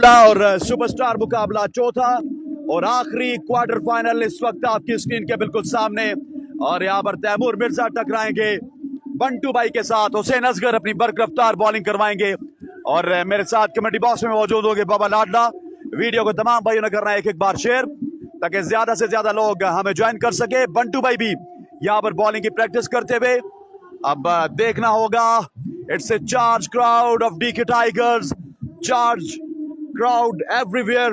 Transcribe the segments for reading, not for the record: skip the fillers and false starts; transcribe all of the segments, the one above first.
और सुपरस्टार मुकाबला चौथा और आखिरी क्वार्टर फाइनल इस वक्त आपकी स्क्रीन के बिल्कुल सामने। और यहाँ पर तैमूर मिर्जा टकराएंगे बंटू भाई के साथ। हुसैन असगर अपनी बरकरफ्तार बॉलिंग करवाएंगे और मेरे साथ कमेटी बॉक्स में मौजूद होंगे बाबा लाडला। वीडियो को तमाम भाइयों ने करना है एक बार शेयर ताकि ज्यादा से ज्यादा लोग हमें ज्वाइन कर सके। बंटू भाई भी यहाँ पर बॉलिंग की प्रैक्टिस करते हुए अब देखना होगा। It's a charge crowd of DK tigers, charge crowd everywhere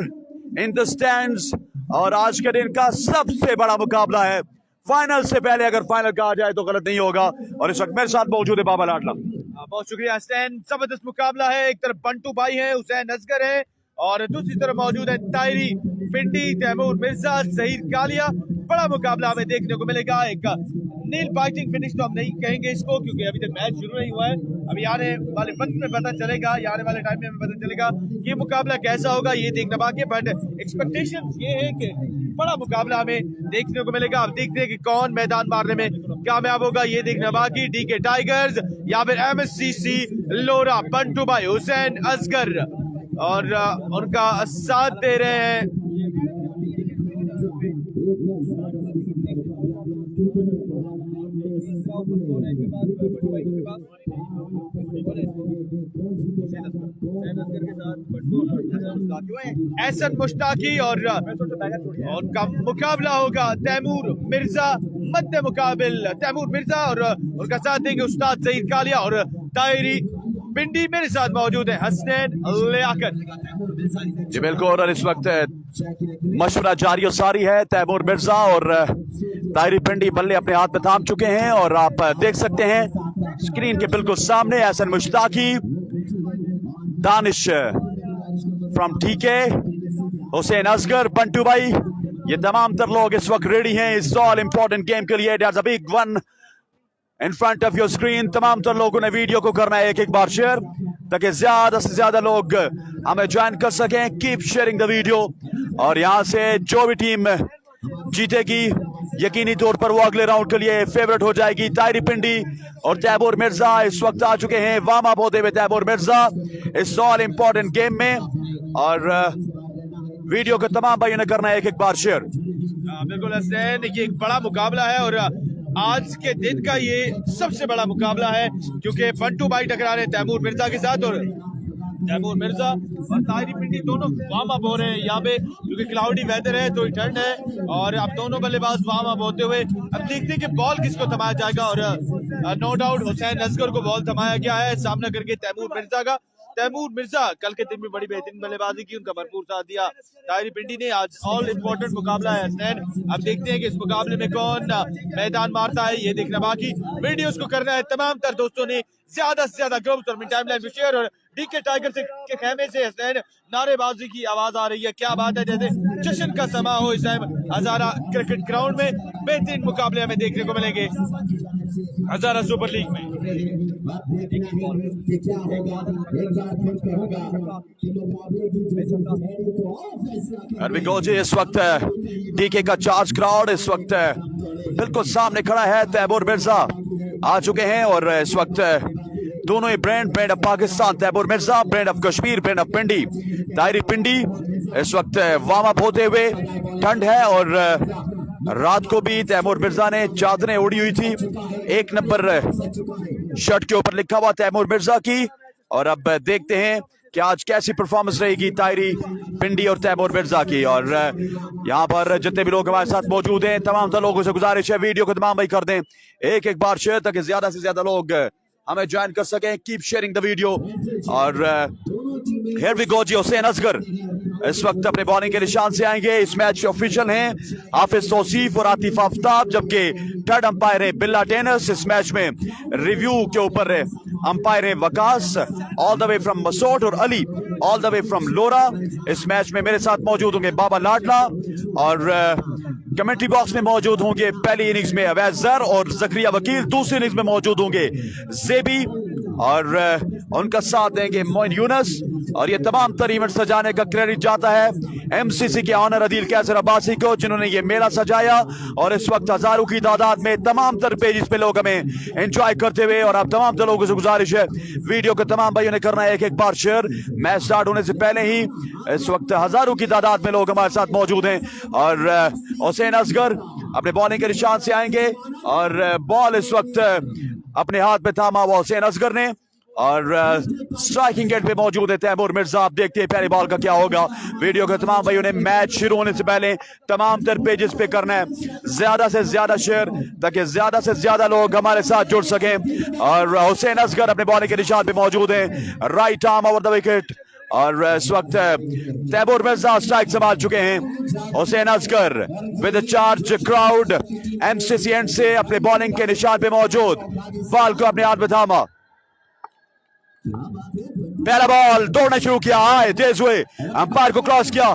in the stands. और आज के दिन का सबसे बड़ा मुकाबला है। फाइनल से पहले अगर फाइनल कहा जाए तो गलत नहीं होगा। और इस वक्त मेरे साथ मौजूद है बाबा लाडला। बहुत शुक्रिया हसनैन। जबरदस्त मुकाबला है। एक तरफ बंटू भाई है, हुसैन असगर है और दूसरी तरफ मौजूद है तायरी पिंडी, तैमूर मिर्जा, जहीर कालिया। बड़ा मुकाबला हमें देखने को मिलेगा। एक नील फाइटिंग फिनिश तो हम नहीं कहेंगे इसको क्योंकि अभी तक मैच शुरू नहीं हुआ है। अभी आने वाले वक्त में पता चलेगा, आने वाले टाइम में पता चलेगा ये मुकाबला कैसा होगा, ये देखना बाकी है। बट एक्सपेक्टेशंस ये है कि बड़ा मुकाबला हमें देखने को मिलेगा। अब देखते हैं कि कौन मैदान मारने में कामयाब होगा, ये देखना बाकी। डीके टाइगर्स या फिर एमएससीसी लोरा, बंटू भाई, हुसैन असगर और उनका साथ दे रहे हैं। एहसन मुश्ताकी और उनका मुकाबला होगा तैमूर मिर्जा मध्य मुकाबिल। तैमूर मिर्जा और उनका साथ देंगे उस्ताद जहीर कालिया और तायरी पिंडी। मेरे साथ मौजूद है हसनैन लियाकत जी बिल्कुल। और इस वक्त मशवरा जारी सारी है। तैमूर मिर्जा और तायरी पिंडी बल्ले अपने हाथ में थाम चुके हैं और आप देख सकते हैं स्क्रीन के बिल्कुल सामने एहसन मुश्ताकी, दानिश फ्रॉम ठीके, हुसैन असगर, बंटू भाई, ये तमाम तर लोग इस वक्त रेडी हैं इस ऑल इंपॉर्टेंट गेम के लिए। There's a big one in front of your screen। तमाम तर लोगों ने वीडियो को करना है एक बार शेयर ताकि ज्यादा से ज्यादा लोग हमें ज्वाइन कर सकें। Keep sharing the video. और यहाँ से जो भी टीम जीतेगी यकीनी तौर पर वो अगले राउंड के लिए फेवरेट हो जाएगी। तायरी पिंडी और तैमूर मिर्जा इस वक्त आ चुके हैं वार्म अप होते हुए। तैमूर मिर्जा इस ऑल इंपॉर्टेंट गेम में और वीडियो को तमाम भाइयों ने करना है एक बार शेयर। बिल्कुल हसनैन, ये एक बड़ा मुकाबला है और आज के दिन का ये सबसे बड़ा मुकाबला है क्योंकि बंटू भाई टकरा रहे हैं तैमूर मिर्जा के साथ और तैमूर मिर्जा और तायरी पिंडी दोनों वार्म अप हो रहे हैं यहाँ पे क्योंकि क्लाउडी वेदर है, थोड़ी ठंड है। और अब दोनों बल्लेबाज वार्म अप होते हुए अब देखते हैं कि बॉल किसको थमाया जाएगा। और नो डाउट हुसैन असगर को बॉल थमाया गया है सामना करके तैमूर मिर्जा का। तैमूर मिर्जा कल के दिन में बड़ी बेहतरीन बल्लेबाजी की, उनका भरपूर साथ दिया तायरी पिंडी ने। आज ऑल इम्पोर्टेंट मुकाबला है हसनैन। अब देखते हैं कि इस मुकाबले में कौन मैदान मारता है, ये देखना बाकी। वीडियोस को करना है तमाम तर दोस्तों ने ज्यादा से ज्यादा ग्रुप्स और टाइमलाइन में शेयर। और डीके टाइगर के खेमे से हसनैन नारेबाजी की आवाज आ रही है, क्या बात है, जैसे जश्न का समा हो इस टाइम हजारा क्रिकेट ग्राउंड में। बेहतरीन मुकाबले हमें देखने को मिलेंगे हजारा सुपर लीग में। इस वक्त डीके का चार्ज क्राउड इस वक्त बिल्कुल सामने खड़ा है। तैमूर मिर्जा आ चुके हैं और इस वक्त दोनों ही brand of Pakistan, Taimur Mirza brand of Kashmir, brand of Pindi, तायरी पिंडी इस वक्त वार्म अप होते हुए। ठंड है और रात को भी तैमूर मिर्जा ने चादरें उड़ी हुई थी। 1 नंबर शर्ट के ऊपर लिखा हुआ तैमूर मिर्जा की। और अब देखते हैं कि आज कैसी परफॉर्मेंस रहेगी तायरी पिंडी और तैमूर मिर्जा की। और यहाँ पर जितने भी लोग हमारे साथ मौजूद हैं तमाम लोगों से गुजारिश है वीडियो को तमाम भाई कर दें एक बार शेयर ताकि ज्यादा से ज्यादा लोग हमें ज्वाइन कर सकें। Keep sharing the video. और हियर वी गो जी। हुसैन असगर इस वक्त अपने बॉलिंग के निशान से आएंगे। इस मैच के ऑफिशियल हैं हाफिज तौसीफ और आतिफ आफ्ताब, जबकि थर्ड अंपायर है बिल्ला टेनिस। इस मैच में रिव्यू के ऊपर अंपायर है Waqas all the way from Masot और Ali all the way from Lora. इस मैच में मेरे साथ मौजूद होंगे बाबा लाडला और कमेंट्री बॉक्स में मौजूद होंगे पहली इनिंग्स में अवैज जर और जकरिया वकील, दूसरी इनिंग्स में मौजूद होंगे जेबी और उनका साथ देंगे मोइन यूनस। और ये तमाम तर इवेंट सजाने का क्रेडिट जाता है एमसीसी के ऑनर अदील कैसर अब्बासी को, जिन्होंने ये मेला सजाया। और इस वक्त हजारों की तादाद में तमाम तर पेजेस पे लोग हमें एंजॉय करते हुए, और आप तमाम तर लोगों से गुजारिश है वीडियो को तमाम भाइयों ने करना है एक एक बार शेयर। मैच स्टार्ट होने से पहले ही इस वक्त हजारों की तादाद में लोग हमारे साथ मौजूद हैं। और हुसैन असगर अपने बॉलिंग के निशान से आएंगे और बॉल इस वक्त अपने हाथ में थामा हुआ हुसैन असगर ने, और स्ट्राइकिंग एंड पे मौजूद है तैमूर मिर्जा। आप देखते हैं पहली बॉल का क्या होगा। वीडियो के तमाम भाइयों ने मैच शुरू होने से पहले तमाम तर पेजेस पे करना है ज्यादा से ज्यादा शेयर, ताकि ज्यादा से ज्यादा लोग हमारे साथ जुड़ सकें। और हुसैन असगर अपने बॉलिंग के निशान पे मौजूद हैं, right arm over the wicket. और इस वक्त तैमूर मिर्जा स्ट्राइक संभाल चुके हैं। Hussain Asghar with charge crowd MCC end से अपने बॉलिंग के निशान पे मौजूद, बॉल को अपने हाथ में थामा। पहला बॉल दौड़ना शुरू किया, आए तेज हुए, अंपायर को क्रॉस किया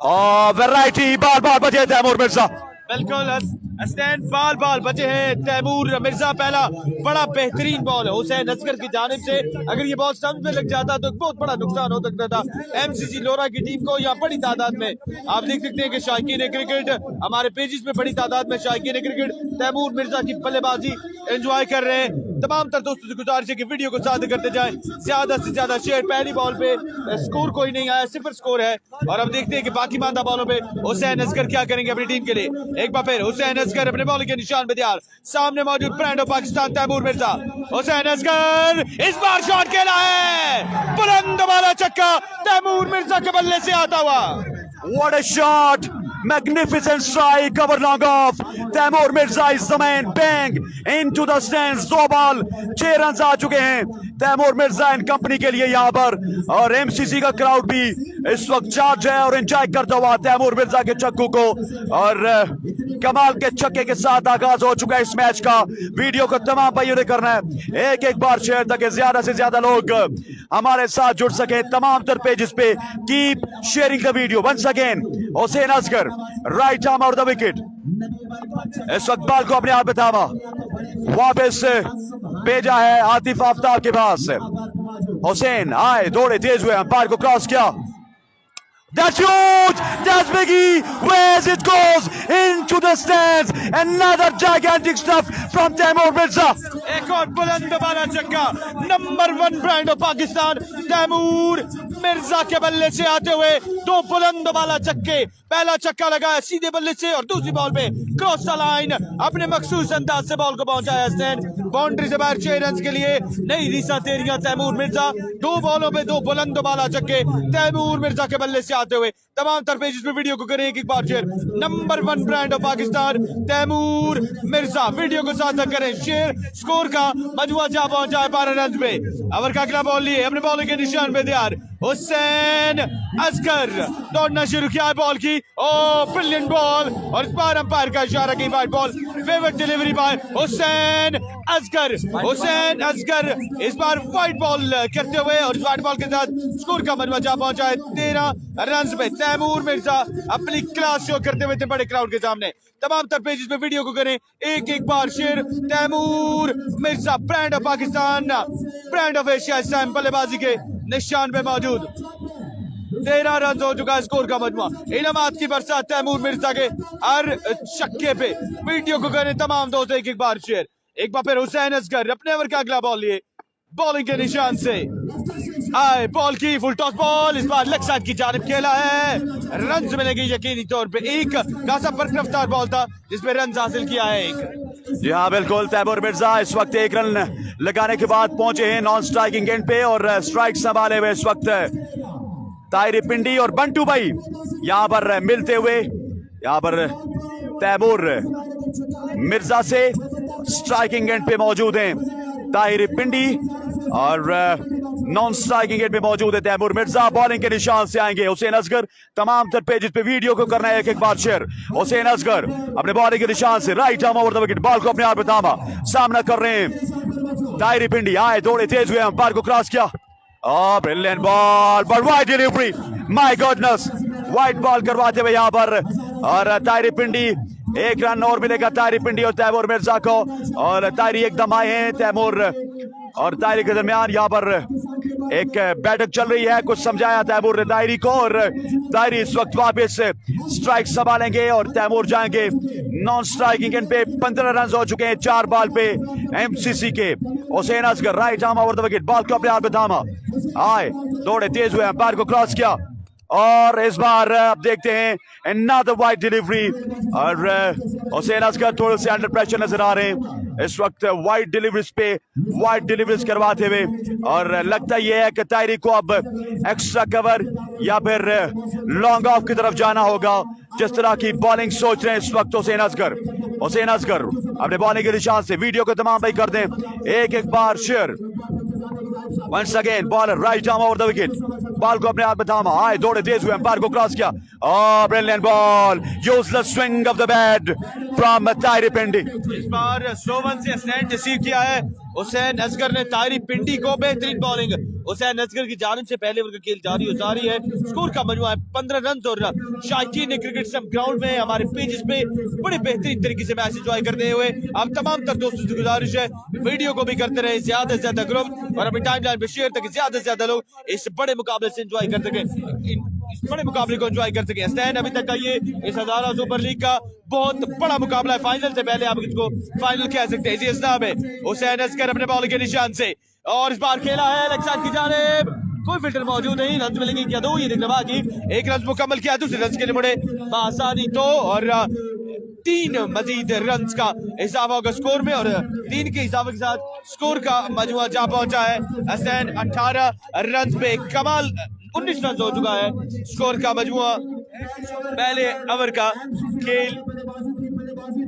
और वैरायटी बाल बाल बचे तैमूर मिर्जा। बिल्कुल स्टैंड बाल बचे हैं तैमूर मिर्जा। पहला बड़ा बेहतरीन बॉल है हुसैन असगर की जानिब से। अगर ये बॉल स्टंप में लग जाता तो बहुत बड़ा नुकसान हो सकता था एमसीसी लोरा की टीम को। या बड़ी तादाद में आप देख सकते हैं कि शायकीन क्रिकेट हमारे पेजेस में बड़ी तादाद में शायकीन क्रिकेट तैमूर मिर्जा की बल्लेबाजी एंजॉय कर रहे हैं। तमाम तर दोस्तों से गुजारिश है कि वीडियो को साथ करते जाएं, ज्यादा से ज्यादा शेयर। पहली बॉल पे स्कोर कोई नहीं आया, 0 स्कोर है। और अब देखते हैं कि बाकी मानदा बॉलों पे हुसैन असगर क्या करेंगे अपनी टीम के लिए। एक बार फिर हुसैन असगर अपने बॉल के निशान पे तैयार, सामने मौजूद ब्रांड ऑफ पाकिस्तान तैमूर मिर्जा। हुसैन असगर इस बार शॉट खेला है, बुलंद वाला छक्का तैमूर मिर्जा के बल्ले से आता हुआ। What a shot! Magnificent strike, cover long off. Taimur Mirza is the man. Bang into the stands. 2 ball 6 run आ चुके हैं तैमूर मिर्जा एंड कंपनी के लिए यहाँ पर। और एमसीसी का क्राउड भी इस वक्त चार्ज है और एंजॉय करता हुआ तैमूर मिर्जा के छक्कों को। और कमाल के छक्के के साथ आगाज हो चुका है इस मैच का। वीडियो को तमाम भाइयों ने करना है एक एक बार शेयर, ताकि ज्यादा से ज्यादा लोग हमारे साथ जुड़ सके तमाम तर पेजेस पे। Keep sharing the video. Once again Hussain Asghar right arm over the wicket. इस वक्त बॉल को अपने हाथ में थामा, वापस भेजा है आतिफ आफ्ताब के पास। हुसैन आए, दौड़े, तेज हुए, अंपायर को क्रॉस किया। That's huge! That's biggie! Where's it goes into the stands? Another gigantic stuff from Taimur Mirza. एक और बुलंद वाला छक्का, number 1 brand of Pakistan Taimur Mirza के बल्ले से आते हुए 2 बुलंद वाला छक्के। पहला छक्का लगाया सीधे बल्ले से और दूसरी बॉल पे क्रॉस द लाइन अपने मखसूस अंदाज से बॉल को पहुंचाया स्टैंड। बाउंड्री से बाहर 6 रन के लिए नई रीसा तेरियां तैमूर मिर्जा। 2 बॉलों पे 2 बुलंद वाला छक्के तैमूर मिर्जा के बल्ले से आते हुए। तमाम तर पेजेस पे वीडियो को करें एक बार share. Number 1 brand of Pakistan Taimur Mirza. Video को साथ करें शेयर। स्कोर का मजमुआ जा पहुंचा है 12 रन पे। ओवर का अगला बॉल लिए अपने बॉल के निशान पे तैयार हुसैन असगर। दौड़ना शुरू किया है बॉल की, ओ ब्रिलियंट बॉल। और इस बार अंपायर का इशारा की wide ball, favourite delivery by Hussain Asghar. Hussain Asghar इस बार वाइड बॉल करते हुए और इस वाइड बॉल के साथ स्कोर का मजमुआ जा पहुंचा है 13 रन पे। तैमूर मिर्जा अपनी क्लास शो करते हुए थे बड़े क्राउड के सामने। तमाम तर पेजेस पे वीडियो को करें एक एक बार share. Taimur Mirza brand of Pakistan, brand of Asia इस टाइम बल्लेबाजी के निशान पे मौजूद। 13 रन हो चुका है स्कोर का मजमुआ। इनामात की बरसात तैमूर मिर्जा के हर छक्के पे। वीडियो को करें तमाम दोस्त एक एक बार शेयर। एक बार फिर हुसैन असगर अपने ओवर का अगला बॉल लिए, बॉलिंग के निशान से आए, बॉल की फुल टॉस बॉल इस बार लेग साइड की जानिब खेला है। रन मिलेंगे यकीनी तौर पे। एक खासा पर रफ्तार बॉल था जिसमें रन हासिल किया है एक। जी हाँ बिल्कुल, तैमूर मिर्जा इस वक्त 1 रन लगाने के बाद पहुंचे हैं नॉन स्ट्राइकिंग एंड पे। और स्ट्राइक संभाले हुए इस वक्त ताहिर पिंडी और बंटू भाई यहाँ पर मिलते हुए यहाँ पर तैमूर मिर्जा से स्ट्राइकिंग एंड पे मौजूद हैं ताहिर पिंडी और नॉन स्ट्राइकिंग एंड पे मौजूद है तैमूर मिर्जा। बॉलिंग के निशान से आएंगे हुसैन असगर। तमाम तर पेजेस पे वीडियो को करना है एक एक बार शेयर। हुसैन असगर अपने बॉलिंग के निशान से right arm over the wicket, ball को अपने हाथ में थामा, सामना कर रहे हैं ताहिर पिंडी। आए, दौड़े, तेज हुए, अंपायर को क्रॉस किया। Brilliant ball, but wide delivery, my goodness, wide ball करवाते हुए यहाँ पर। और ताहिर पिंडी 1 रन और मिलेगा ताहिर पिंडी और तैमूर मिर्जा को। और ताहिर एकदम आए हैं तैमूर और ताहिर के दरमियान यहाँ पर एक बैठक चल रही है, कुछ समझाया तैमूर ने ताहिरी को, और ताहिरी इस वक्त वापस स्ट्राइक संभालेंगे और तैमूर जाएंगे नॉन स्ट्राइकिंग एंड पे। 15 रन हो चुके हैं 4 बॉल पे एमसीसी के। Hussain Asghar right arm over the wicket, ball को अपने हाथ में थामा, आए दौड़े तेज हुए, अंपायर को क्रॉस किया, और इस बार अब देखते हैं another वाइड डिलीवरी, और हुसैन असगर थोड़े से अंडर प्रेशर नजर आ रहे हैं इस वक्त वाइड डिलीवरीज पे, वाइड डिलीवरीज करवाते हुए, और लगता यह है कि ताहिरी को अब एक्स्ट्रा कवर या फिर लॉन्ग ऑफ की तरफ जाना होगा, जिस तरह की बॉलिंग सोच रहे हैं इस वक्त हुसैन असगर। हुसैन असगर अपने बॉलिंग के निशान से, वीडियो को तमाम भाई कर दें एक बार share. Once again bowler right arm over the wicket, ball को अपने हाथ में थामा, आए दौड़े तेज हुए, अंपायर को क्रॉस किया, brilliant ball, useless swing off the bat from Tahiri Pindi. इस बार स्लो वन से स्टैंड रिसीव किया है हुसैन असगर ने ताहिरी पिंडी को। बेहतरीन बॉलिंग हुसैन असगर की जानिब से, पहले ओवर का खेल जारी है। स्कोर का मजमुआ है 15 रन, और शायकीन ने क्रिकेट सम ग्राउंड में हमारे पेजेस पे बड़े बेहतरीन तरीके से मैच एंजॉय करते हुए अब तमाम तर दोस्तों से गुजारिश है वीडियो को भी करते रहे ज्यादा से ज्यादा ग्रुप, और अपनी टाइमलाइन पे शेयर ताकि ज्यादा से ज्यादा लोग इस बड़े मुकाबले से एंजॉय कर सके, इस बड़े मुकाबले को एंजॉय कर सके। स्टैंड अभी तक का ये इस हजारा सुपर लीग का बहुत बड़ा मुकाबला है, फाइनल से पहले आप इसको फाइनल कह सकते हैं। इसी इस्लाम में हुसैन असगर अपने बॉल के निशान से, और इस बार खेला है लेग साइड की जानिब, कोई फिल्टर मौजूद नहीं, रन मिलेंगे क्या दो, ये देखना बाकी, एक रन मुकम्मल किया, दूसरे रन के लिए मुड़े आसानी तो, और 3 मजीद रन का इजाफा होगा स्कोर में, और 3 के इजाफे के साथ स्कोर का मजमुआ जा पहुंचा है हसैन 18 रन पे, कमाल 19 रन हो चुका है स्कोर का मजमुआ। पहले ओवर का खेल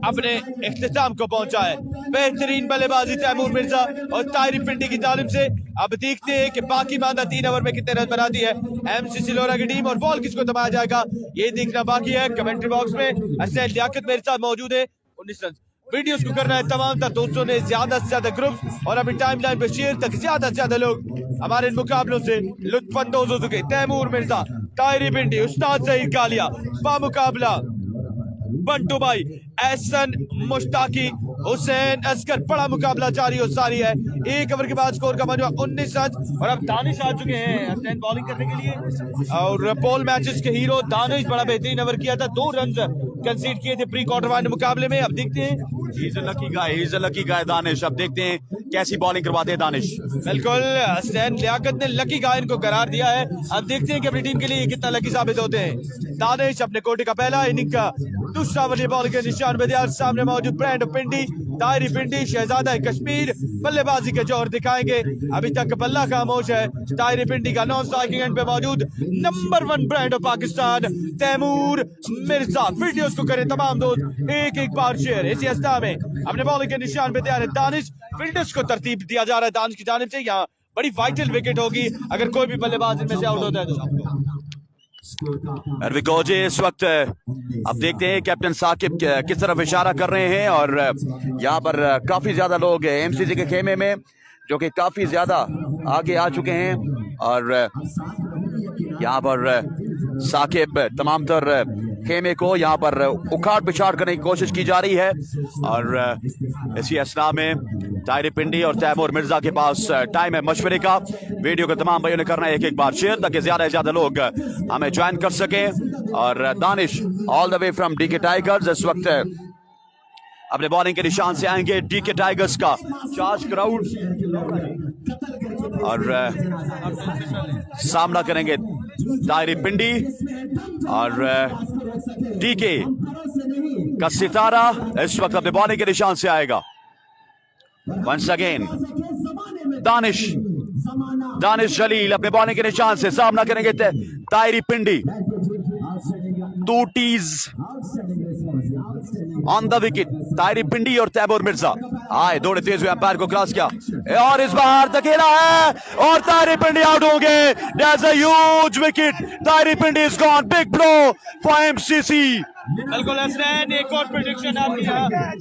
अपने इख्तिताम को पहुंचा है, बेहतरीन बल्लेबाजी तैमूर मिर्जा और ताहिरी पिंडी की तालीम से। अब देखते हैं कि बाकी मादा 3 ओवर में कितने रन बनाती है एमसीसी लोरा की टीम, और बॉल किसको दबाया जाएगा ये देखना बाकी है। कमेंट्री बॉक्स में हसैन लियाकत मेरे साथ मौजूद है, 19 रन। वीडियोस को करना है तमाम तर दोस्तों ने ज्यादा से ज्यादा ग्रुप और अपनी टाइमलाइन पे शेयर तक ज्यादा से ज्यादा लोग हमारे इन मुकाबलों से लुत्फअंदोज हो चुके। तैमूर मिर्जा, ताहिरी पिंडी, उस्ताद सईद कालिया, बामुकाबला बंटू भाई, एहसन मुश्ताकी, हुसैन असगर, बड़ा मुकाबला जारी और सारी है। 1 ओवर के बाद स्कोर का मजमुआ 19 रन, और अब दानिश आ चुके हैं हसैन बॉलिंग करने के लिए, और पोल मैचेस के हीरो दानिश बड़ा बेहतरीन ओवर किया था, 2 रन कंसीड किए थे प्री क्वार्टर फाइनल मुकाबले में। अब देखते हैं, He's a lucky guy Danish, अब देखते हैं कैसी बॉलिंग करवाते हैं दानिश। बिल्कुल हसैन लियाकत ने लकी गाय इनको करार दिया है, अब देखते हैं कि अपनी टीम के लिए कितना लकी साबित होते हैं। दानिश अपने कोटे का पहला इनिंग का दूसरा वाली बॉल के निशान पे दिया, सामने मौजूद ब्रांड पिंडी, ताहिरी पिंडी, शहजादा कश्मीर बल्लेबाजी के जोर दिखाएंगे। अभी तक बल्ला खामोश है ताहिरी पिंडी का, नॉन स्ट्राइकिंग एंड पे मौजूद number 1 brand of Pakistan Taimur Mirza. Videos को करें तमाम दोस्त एक बार शेयर। इसी अवस्था में अपने बॉलिंग के निशान पे तैयार है दानिश, फील्डर्स को तरतीब दिया जा रहा है दानिश की जानिब से। यहाँ बड़ी वाइटल विकेट होगी अगर कोई भी बल्लेबाज इनमें से आउट होता है तो। इस वक्त अब देखते हैं कैप्टन साकिब किस तरफ इशारा कर रहे हैं, और यहाँ पर काफी ज्यादा लोग एमसीसी के खेमे में जो कि काफी ज्यादा आगे आ चुके हैं, और यहाँ पर साकिब तमाम तर खेमे को यहाँ पर उखाड़ पिछाड़ करने की कोशिश की जा रही है, और इसी असना में ताहिरी पिंडी और तैमूर मिर्जा के पास टाइम है मशवरे का। वीडियो को तमाम भाइयों ने करना है एक बार शेयर ताकि ज्यादा से ज्यादा लोग हमें ज्वाइन कर सकें। और Danish all the way from DK tigers इस वक्त अपने बॉलिंग के निशान से आएंगे। डीके टाइगर्स का चार्ज क्राउड, और सामना करेंगे ताहिरी पिंडी और डीके का सितारा इस वक्त अपने बॉलिंग के निशान से आएगा। वंस अगेन दानिश जलील अपने बॉलिंग के निशान से सामना करेंगे ताहिरी पिंडी। 2 tease on the wicket, Tahiri पिंडी और तैमूर मिर्जा आए दौड़े तेज हुए, अंपायर को क्रॉस किया, और इस बार धकेला है और ताहिरी पिंडी आउट हो गए। That's a huge wicket, Tahiri Pindi is gone, big blow for MCC. बिल्कुल हसनैन, एक और प्रेडिक्शन आपकी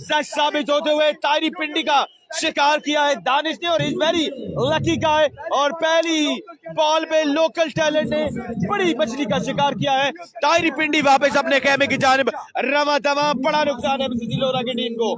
सच साबित होते हुए ताहिरी पिंडी का शिकार किया है दानिश ने और इज वेरी लकी गाय और पहली बॉल पे लोकल टैलेंट ने बड़ी मछली का शिकार किया है। ताहिरी पिंडी वापस अपने खेमे की जानिब रवा दवा, बड़ा नुकसान है एमसीसी लोरा की टीम को।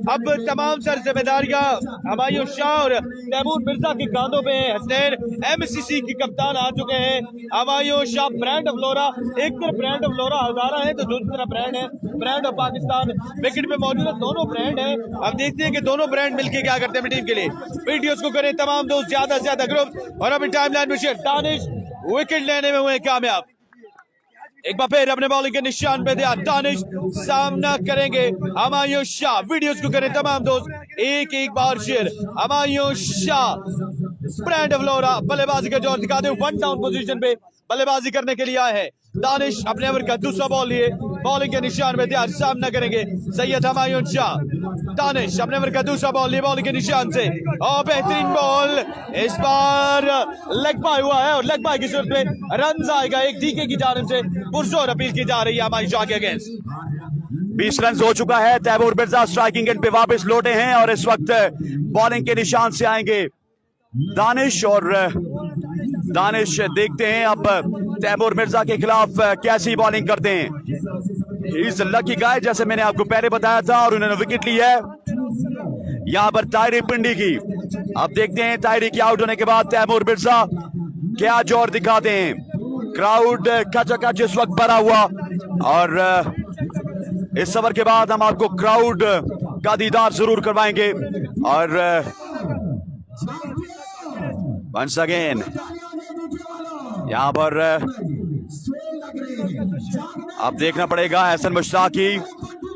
अब तमाम सर जिम्मेदारियां हमायूं शाह और तैमूर मिर्जा के कांधों पे है। हसनैन एमसीसी की कप्तान आ चुके हैं। हमायूं शाह ब्रांड ऑफ लोरा, एक तरफ ब्रांड ऑफ लोरा हजारा है तो दूसरी तरफ ब्रांड है ब्रांड ऑफ पाकिस्तान विकेट पे मौजूद है। दोनों ब्रांड है। अब देखते हैं कि दोनों ब्रांड मिलके क्या करते हैं टीम के लिए। वीडियोस को करें तमाम दोस्त ज्यादा से ज्यादा ग्रुप और अभी टाइमलाइन में शेयर। दानिश विकेट लेने में हुए कामयाब। एक बार फिर अपने बॉलिंग के निशान पे दिया दानिश, सामना करेंगे हमायूं शाह। वीडियोस को करें तमाम दोस्त एक एक बार share. Humayun Shah brand of Lora बल्लेबाजी का जोर दिखाते हुए 1 डाउन पोजीशन पे बल्लेबाजी करने के लिए आए हैं। दानिश अपने ओवर का दूसरा बॉल लिए बॉलिंग के निशान में तैयार, सामना करेंगे सैयद हमायूं शाह। दानिश अपने ओवर का दूसरा बॉल लिए बॉलिंग के निशान से और बेहतरीन बॉल, इस बार लेग बाय हुआ है और लेग बाय की सूरत में रन आएगा। एक डीके की जानिब से पुरजोर अपील की जा रही है हमायूं शाह के अगेंस्ट। 20 रन हो चुका है। तैमूर मिर्जा स्ट्राइकिंग एंड पे वापस लौटे हैं और इस वक्त बॉलिंग के निशान से आएंगे दानिश। और दानिश देखते हैं अब तैमूर मिर्जा के खिलाफ कैसी बॉलिंग करते हैं। इस लकी गाय जैसे मैंने आपको पहले बताया था और उन्होंने विकेट ली है यहां पर ताहिरी पिंडी की। अब देखते हैं ताहिरी के आउट होने के बाद तैमूर मिर्जा क्या जोर दिखाते हैं। क्राउड खचाखच इस वक्त भरा हुआ और इस ओवर के बाद हम आपको क्राउड का दीदार जरूर करवाएंगे। और वंस अगेन यहां पर अब देखना पड़ेगा हसन मुश्ताकी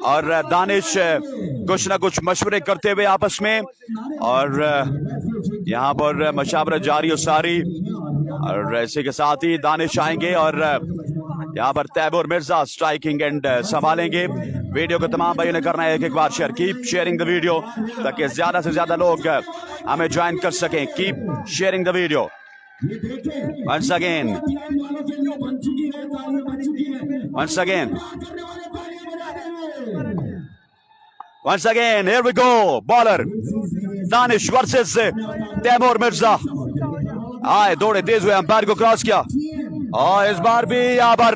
और दानिश कुछ ना कुछ मशवरे करते हुए आपस में और यहां पर मशावरत जारी और सारी। और इसी के साथ ही दानिश आएंगे और यहाँ पर तैमूर मिर्जा स्ट्राइकिंग एंड संभालेंगे। वीडियो को तमाम भाइयों ने करना है एक एक बार share. Keep sharing the video ताकि ज्यादा से ज्यादा लोग हमें ज्वाइन कर सकें। Keep sharing the video. Once again, here we go. Bowler Danish versus Taimur Mirza. आए दौड़े तेज हुए, अंपायर को क्रॉस किया और इस बार भी यहाँ पर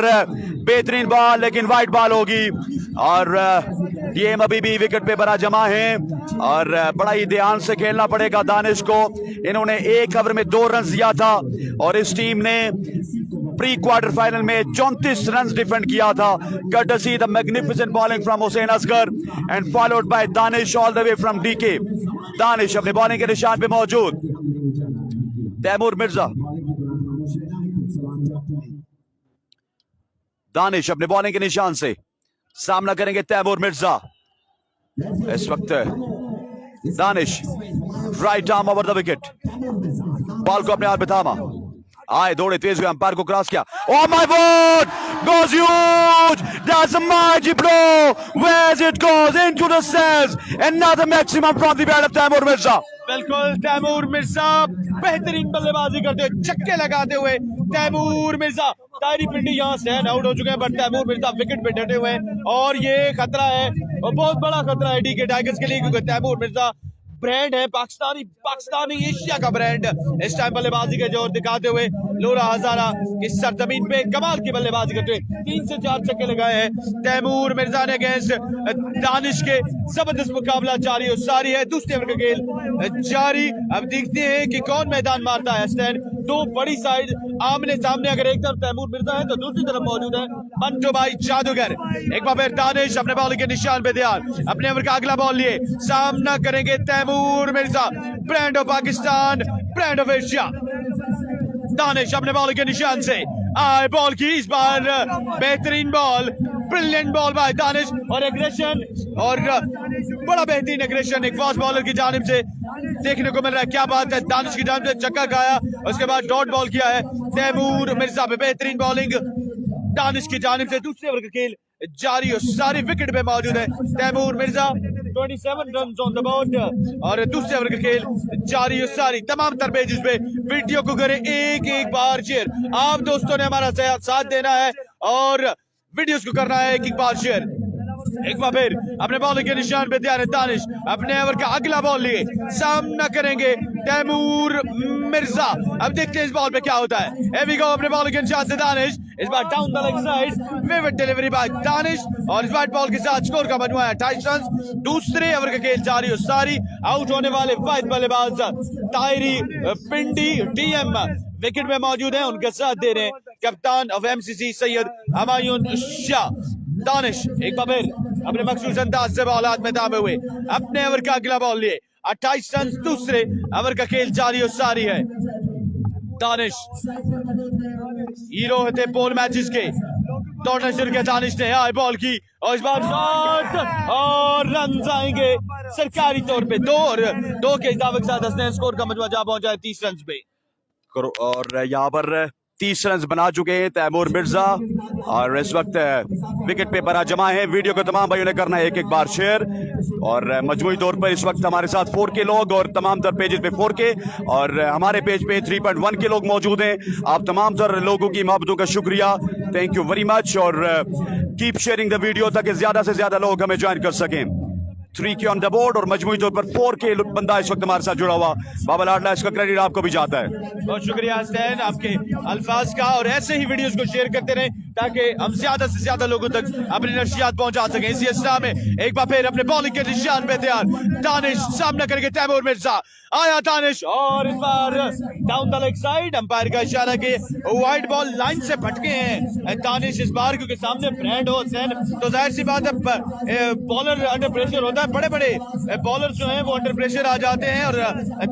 बेहतरीन बॉल लेकिन वाइड बॉल होगी और गेम अभी भी विकेट पे बना जमा है और बड़ा ही ध्यान से खेलना पड़ेगा दानिश को। इन्होंने एक ओवर में 2 रन दिया था और इस टीम ने प्री क्वार्टर फाइनल में 34 रन डिफेंड किया था। courtesy the magnificent bowling from Hussain Asghar and followed by Danish all the way from DK। Danish अपने बॉलिंग के निशान पे मौजूद। तैमूर मिर्जा, दानिश अपने बॉलिंग के निशान से सामना करेंगे तैमूर मिर्जा। इस वक्त Danish right arm over the wicket, ball को अपने हाथ में थामा, आए दौड़े तेज हुए, अंपायर को क्रॉस किया। Oh my God! Goes huge! That's a mighty blow! Where's it goes into the stands? Another maximum from the bat of Tैमूर Mirza. बिल्कुल तैमूर मिर्जा बेहतरीन बल्लेबाजी करते हुए छक्के लगाते हुए तैमूर मिर्जा। ताहिरी पिंडी यहाँ से आउट हो चुके हैं बट तैमूर मिर्जा विकेट पे डटे हुए हैं और ये खतरा है और बहुत बड़ा खतरा है डीके टाइगर्स के लिए क्योंकि तैमूर मिर्जा ब्रांड है पाकिस्तानी एशिया का ब्रांड। इस टाइम बल्लेबाजी का जोर दिखाते हुए लोरा हजारा की सरजमीन पे कमाल की बल्लेबाजी करते हुए 3 से 4 छक्के लगाए हैं तैमूर मिर्जा ने अगेंस्ट दानिश के। जबरदस्त मुकाबला जारी और सारी है, दूसरे ओवर का खेल जारी। अब देखते हैं कि कौन मैदान मारता है। स्टैंड 2 बड़ी साइड आमने सामने, अगर एक तरफ तैमूर मिर्जा है तो दूसरी तरफ मौजूद है मंटो भाई जादूगर। एक बार फिर दानिश अपने बॉलिंग के निशान पे तैयार, अपने ओवर का अगला बॉल लिए सामना करेंगे Taimur Mirza, brand of Pakistan, brand of Asia. Danish अपने बॉल के निशान से आए बॉल की, इस बार बेहतरीन ball, brilliant ball bye Danish और एग्रेशन और बड़ा बेहतरीन एग्रेशन एक फास्ट बॉलर की जानिब से देखने को मिल रहा है। क्या बात है, दानिश की जानिब से छक्का खाया, उसके बाद डॉट बॉल किया है तैमूर मिर्जा पे। बेहतरीन बॉलिंग दानिश की जानिब से, दूसरे ओवर का खेल जारी और सारी विकेट पे मौजूद है Taimur Mirza. 27 run on the board और दूसरे ओवर का खेल जारी और सारी। तमाम तर पेजेस पे वीडियो को करें एक एक बार शेयर। आप दोस्तों ने हमारा साथ देना है और वीडियोस को करना है एक एक बार शेयर। एक बार फिर अपने बॉलिंग के निशान पे तैयार है दानिश। अपने ओवर का अगला बॉल लिए सामना करेंगे तैमूर मिर्जा। अब देखते हैं इस बॉल पे क्या होता है। Here we go, अपने बॉलिंग के निशान से दानिश, इस बार down the leg side, vivid delivery by Danish और इस बार बॉल के साथ स्कोर का मजमूआ है 28 रन। दूसरे ओवर का खेल जारी और सारी आउट होने वाले वाहिद बल्लेबाज तायरी पिंडी डीएम विकेट में मौजूद है, उनके साथ दे रहे हैं कप्तान ऑफ एमसीसी सैयद हमायून शाह। दानिश एक बार फिर अपने मखसूस अंदाज से बॉल हाथ में थामे हुए अपने ओवर का अगला बॉल लिए 28 रन। दूसरे ओवर का खेल जारी और सारी है। दानिश हीरो थे पोल मैचेस के, दौड़ना शुरू किया दानिश ने, हाई बॉल की और इस बार शॉट और रन आएंगे सरकारी तौर पे 2 और 2 के इजाफे के साथ हसनैन स्कोर का मजमूआ जा पहुंचा है 30 रन पे। और यहाँ पर 30 रन बना चुके हैं तैमूर मिर्जा और इस वक्त विकेट पे बरा जमा है। वीडियो को तमाम भाइयों ने करना है एक बार शेयर और मजमूई तौर पर इस वक्त हमारे साथ 4K लोग और तमाम तर पेजेस पे 4K और हमारे पेज पे 3.1K लोग मौजूद हैं। आप तमाम तर लोगों की मोहब्बतों का शुक्रिया, थैंक यू वेरी मच और कीप शेयरिंग द वीडियो ताकि ज्यादा से ज्यादा लोग हमें ज्वाइन कर सकें। 3K ऑन द बोर्ड और मजमूई तौर पर 4K बंदा इस वक्त हमारे साथ जुड़ा हुआ। बाबा लाडला, इसका क्रेडिट आपको भी जाता है। बहुत शुक्रिया हसनैन आपके अल्फाज का और ऐसे ही वीडियोस को शेयर करते रहें ताकि हम ज्यादा से ज्यादा लोगों तक अपनी नशियात पहुंचा सकें। इसी असना में एक बार फिर अपने बॉलिंग के निशान पे तैयार दानिश, सामना करेंगे तैमूर मिर्जा। आया दानिश और इस बार down the leg side, umpire का इशारा के वाइड बॉल लाइन से भटके हैं दानिश इस बार, क्योंकि सामने ब्रांड हो हसनैन तो जाहिर सी बात है बॉलर अंडर प्रेशर होता है। बड़े बड़े बॉलर जो हैं वो अंडर प्रेशर आ जाते हैं और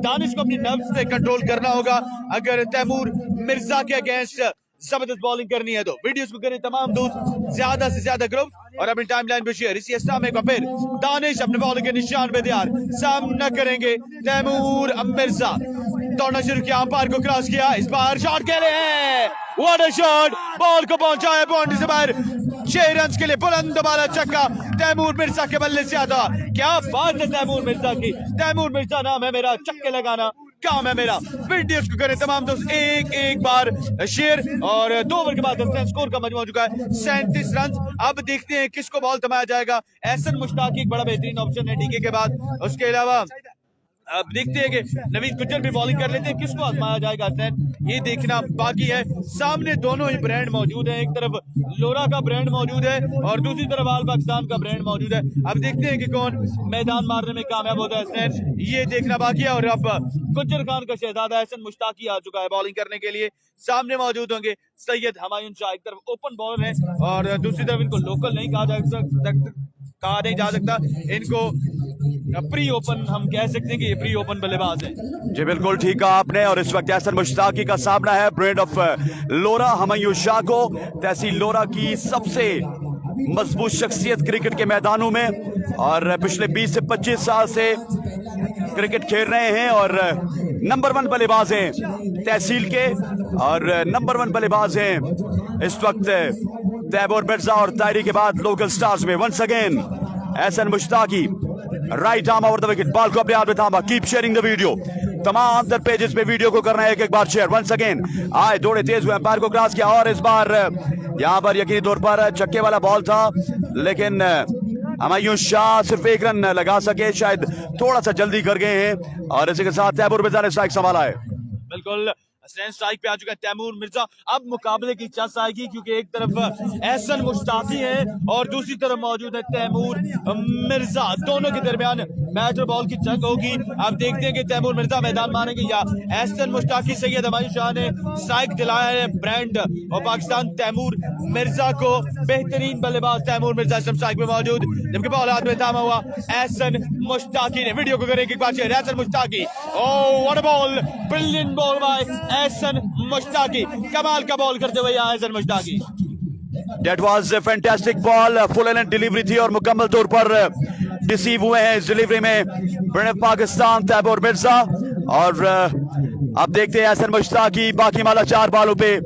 दानिश को अपनी नर्व्स पे कंट्रोल करना होगा अगर तैमूर मिर्जा के अगेंस्ट जबरदस्त बॉलिंग करनी है तो। वीडियोस को करें तमाम दोस्त ज्यादा से ज्यादा ग्रुप और अपनी टाइमलाइन पे शेयर। इसी असना में एक बार फिर दानिश अपने बॉल के निशान पे तैयार, सामना करेंगे तैमूर मिर्जा। दौड़ना शुरू किया, अंपायर को क्रॉस किया, इस बार शॉट खेले हैं, व्हाट अ शॉट, बॉल को पहुंचाया बाउंड्री से बाहर। 6 रन के लिए बुलंद वाला छक्का तैमूर मिर्जा के बल्ले से आता। क्या बात है तैमूर मिर्जा की, तैमूर मिर्जा नाम है मेरा, छक्के लगाना काम है मेरा। वीडियोस को करें तमाम दोस्त एक बार शेयर और 2 ओवर के बाद स्कोर का मजमूआ हो चुका है 37 रन। अब देखते हैं किसको बॉल थमाया जाएगा। एहसन मुश्ताक एक बड़ा बेहतरीन ऑप्शन है डीके के बाद, उसके अलावा अब देखते हैं कि नवीद गुज्जर भी बॉलिंग कर लेते हैं, किसको आजमाया जाएगा ये देखना बाकी है। सामने दोनों ही ब्रांड मौजूद है, एक तरफ लोरा का ब्रांड मौजूद है और दूसरी तरफ आल पाकिस्तान का ब्रांड मौजूद है। अब देखते हैं कि कौन मैदान मारने में कामयाब होता है हसनैन, ये देखना बाकी है। और अब गुज्जर खान का शहजादा एहसन मुश्ताकी आ चुका है बॉलिंग करने के लिए। सामने मौजूद होंगे सैयद हमायून शाह, एक तरफ ओपन बॉलर है और दूसरी तरफ इनको लोकल नहीं कहा जा सकता, इनको प्री ओपन हम कह सकते हैं कि ये प्री ओपन बल्लेबाज है। जी बिल्कुल ठीक कहा आपने और इस वक्त एहसन मुश्ताकी का सामना है ब्रेड ऑफ लोरा हमायूं शाह को। तहसील लोरा की सबसे मजबूत शख्सियत क्रिकेट के मैदानों में और पिछले 20 से 25 साल से क्रिकेट खेल रहे हैं और नंबर 1 बल्लेबाज हैं तहसील के और नंबर 1 बल्लेबाज हैं इस वक्त तैमूर मिर्जा और तायरी के बाद लोकल स्टार्स में। Once again Ehsan Mushtaqi, right arm over the wicket, ball को अपने हाथ में थामा। कीप शेयरिंग द वीडियो, तमाम दर पेजेस पे वीडियो को करना है एक बार शेयर। वंस अगेन आए, दौड़े तेज हुए, अंपायर को क्रॉस किया और इस बार यहां पर यकीनी तौर पर छक्के वाला बॉल था, लेकिन हमायूं शाह सिर्फ 1 रन लगा सके, शायद थोड़ा सा जल्दी कर गए हैं और इसी के साथ तैमूर मिर्जा ने स्ट्राइक संभाला है। बिल्कुल हसनैन स्ट्राइक पे आ चुका है तैमूर मिर्जा। अब मुकाबले की चस आएगी क्योंकि एक तरफ एहसन मुश्ताकी है और दूसरी तरफ मौजूद है तैमूर मिर्जा, दोनों के दरमियान मैच और बॉल की जंग होगी। अब देखते हैं कि तैमूर मिर्जा मैदान मारेंगे या एहसन मुश्ताकी। सैयद हमायूं शाह ने स्ट्राइक दिलाया है ब्रांड और पाकिस्तान तैमूर मिर्जा को, बेहतरीन बल्लेबाज तैमूर मिर्जा स्ट्राइक पे मौजूद, जबकि बॉल हाथ में थामा हुआ एहसन मुश्ताकी ने। वीडियो को करेंगे एक बार share, Ehsan Mushtaqi, oh what a ball, brilliant ball by Ehsan Mushtaqi, कमाल का बॉल करते हुए Ehsan Mushtaqi. That was a fantastic ball, full end delivery थी और मुकम्मल तौर पर रिसीव हुए हैं इस डिलीवरी में ब्रेड पाकिस्तान तैमूर मिर्जा। और अब देखते हैं एहसन मुश्ताकी बाकी माला 4 बॉलों पे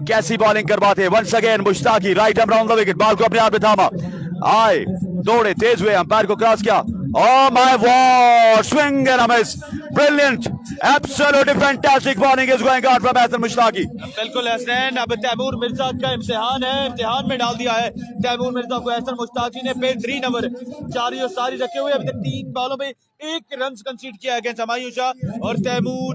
कैसी बॉलिंग करवाते हैं। Once again Mushtaqi, right arm round the wicket, ball को अपने हाथ में थामा, आए दौड़े तेज हुए, अंपायर को क्रॉस किया, oh my God, swing and a miss, Brilliant, absolutely fantastic bowling is going on from Ahsan Mushtaqi. बिल्कुल हसनैन, अब तैमूर मिर्जा का इम्तिहान है, इम्तिहान में डाल दिया है तैमूर मिर्जा को ahsan मुश्ताकी ने। बेहतरीन ओवर जारी और सारी रखे हुए, अभी तक 3 बॉलों में 1 रन कंसीड किया अगेंस्ट हमायूं शाह और तैमूर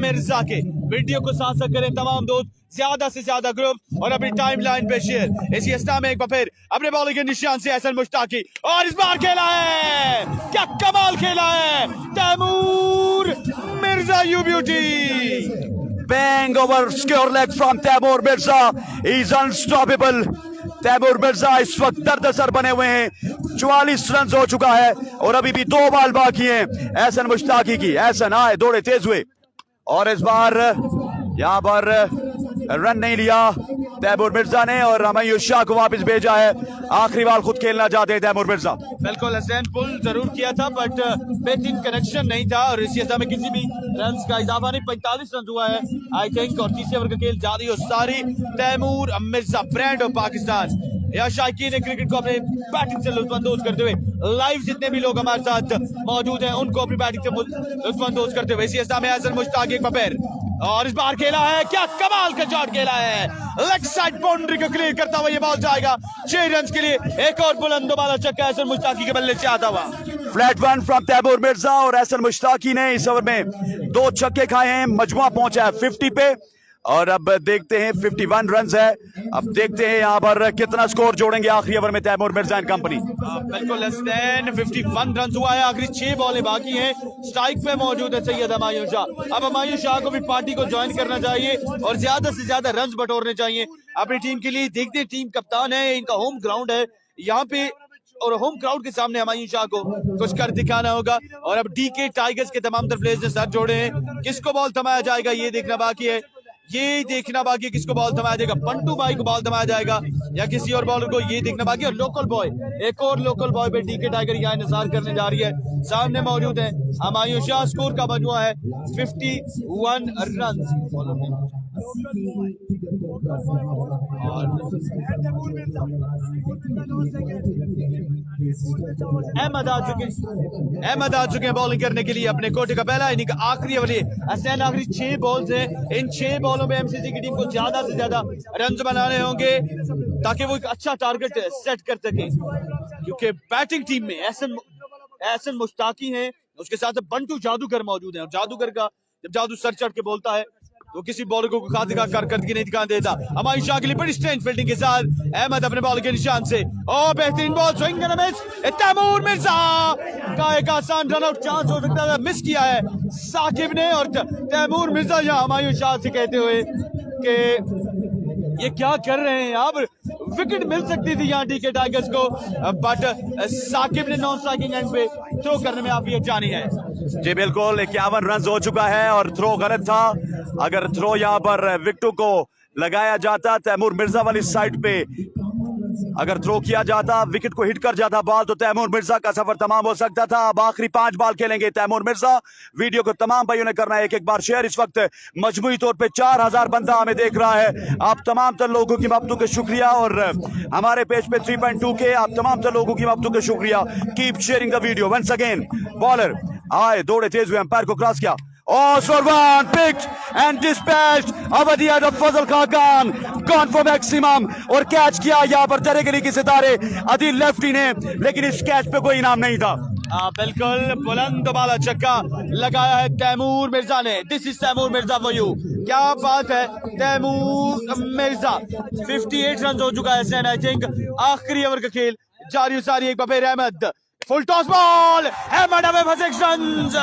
मिर्जा के। वीडियो को साथ साथ करें तमाम दोस्त, ज्यादा से ज्यादा ग्रुप और अपनी टाइम लाइन पे शेयर। इसी अस्ता में एक बार फिर अपने बॉलिंग के निशान से ahsan मुश्ताकी, और इस बार खेला है, क्या कमाल खेला है Taimur Mirza, you beauty. Bang over square leg from Taimur Mirza. He's unstoppable. Taimur Mirza इस वक्त दर्द-असर बने हुए हैं। 44 रन हो चुका है और अभी भी 2 बॉल बाकी हैं ahsan मुश्ताकी की। ahsan आए, दौड़े, तेज हुए और इस बार यहाँ पर रन नहीं लिया तैमूर मिर्जा ने और हमायूं शाह को वापस भेजा है। आखिरी बॉल खुद खेलना चाहते हैं तैमूर मिर्जा। बिल्कुल हसनैन, पुल जरूर किया था बट बेहतरीन कनेक्शन नहीं था और इसी में किसी भी रन का इजाफा नहीं। 45 रन हुआ है आई थिंक और तीसरे ओवर का खेल जारी और सारी। Taimur Mirza brand of Pakistan. या शायकीन क्रिकेट को अपने बैटिंग से लुत्फानंदोज करते हुए लाइव जितने भी लोग हमारे साथ मौजूद हैं उनको अपनी बैटिंग से लुत्फानंदोज करते हुए इसी में ahsan मुश्ताकी एक पैर, और इस बार खेला है, क्या कमाल का शॉट खेला है, लेग साइड बाउंड्री को क्लियर करता हुआ ये बॉल जाएगा 6 रन के लिए। एक और बुलंद वाला छक्का ahsan मुश्ताकी के बल्ले से आता हुआ। Flat one from Taimur Mirza और ahsan मुश्ताकी ने इस ओवर में 2 छक्के खाए हैं। मजमुआ पहुंचा है 50 पे और अब देखते हैं 51 रन है। अब देखते हैं यहाँ पर कितना स्कोर जोड़ेंगे आखिरी ओवर में तैमूर मिर्जा एंड कंपनी। बिल्कुल हसनैन, 51 रन हुआ है, आखिरी 6 बॉलें बाकी हैं। स्ट्राइक पे मौजूद है सैयद हमायूं शाह। अब हमायूं शाह को भी पार्टी को ज्वाइन करना चाहिए और ज्यादा से ज्यादा रन बटोरने चाहिए अपनी टीम के लिए। देखते टीम कप्तान है, इनका होम ग्राउंड है यहाँ पे और होम क्राउड के सामने हमायूं शाह को कुछ कर दिखाना होगा। और अब डीके टाइगर्स के तमाम तर प्लेयर्स ने सर जोड़े हैं, किसको बॉल थमाया जाएगा ये देखना बाकी है, ये देखना बाकी है किसको बॉल थमाया जाएगा। पंटू भाई को बॉल थमाया जाएगा या किसी और बॉलर को, ये देखना बाकी है। और लोकल बॉय, एक और लोकल बॉय पे डीके टाइगर यहाँ इंतजार करने जा रही है। सामने मौजूद है हमायूं शाह, स्कोर का मजमुआ है 51 रन। अहमद आ चुके हैं बॉलिंग करने के लिए अपने कोटे का पहला इनिंग आखिरी ओवर। हसनैन आखिरी 6 बॉल्स हैं, इन 6 बॉलों में एमसीसी की टीम को ज्यादा से ज्यादा रन बनाने होंगे ताकि वो एक अच्छा टारगेट सेट कर सके, क्योंकि बैटिंग टीम में ahsan मुश्ताकी हैं, उसके साथ बंटू जादूगर मौजूद है और जादूगर का जब जादू सर चढ़ के बोलता है तो किसी बॉलर को खातिर कारकर्दगी नहीं दिखा देता। हमायूं शाह के लिए बड़ी स्ट्रेंथ फील्डिंग के साथ अहमद अपने बॉल के निशान से, और बेहतरीन ball swing and miss. Taimur Mirza का एक आसान रन आउट चांस हो सकता था, मिस किया है साकिब ने। और तैमूर मिर्जा यहाँ हमायूं शाह से कहते हुए कि ये क्या कर रहे हैं, यहाँ पर विकेट मिल सकती थी यहाँ डीके टाइगर्स को, बट साकिब ने नॉन स्ट्राइकिंग एंड पे थ्रो करने में आप ये जानी है। जी बिल्कुल, 51 रन हो चुका है और थ्रो गलत था। अगर थ्रो यहाँ पर विकेटों को लगाया जाता तैमूर मिर्जा वाली साइड पे, अगर थ्रो किया जाता विकेट को हिट कर जाता बॉल, तो तैमूर मिर्जा का सफर तमाम हो सकता था। अब आखिरी 5 बॉल खेलेंगे तैमूर मिर्जा। वीडियो को तमाम भाइयों ने करना है एक बार शेयर। इस वक्त मजमूई तौर पे 4000 बंदा हमें देख रहा है। आप तमाम तर लोगों की मबतू के शुक्रिया और हमारे पेज पे 3.2 के आप तमाम तर लोगों की मबतू के शुक्रिया। Keep sharing the video. Once again bowler आए, दौड़े, तेज हुए, अंपायर को क्रॉस किया। Oh, Sorvan picked and dispatched over the head of Fazal Khan, gone for maximum और कैच किया यहाँ पर तेरे गली के सितारे आदिल लेफ्टी ने, लेकिन इस कैच पे कोई इनाम नहीं था। बिल्कुल बुलंद वाला छक्का लगाया है तैमूर मिर्जा ने। This is Taimur Mirza for you, क्या बात है तैमूर मिर्जा। 58 रन हो चुका है आई थिंक। आखिरी ओवर का खेल जारी सारी, एक बार Ahmed full toss ball, Ahmed away for 6 runs.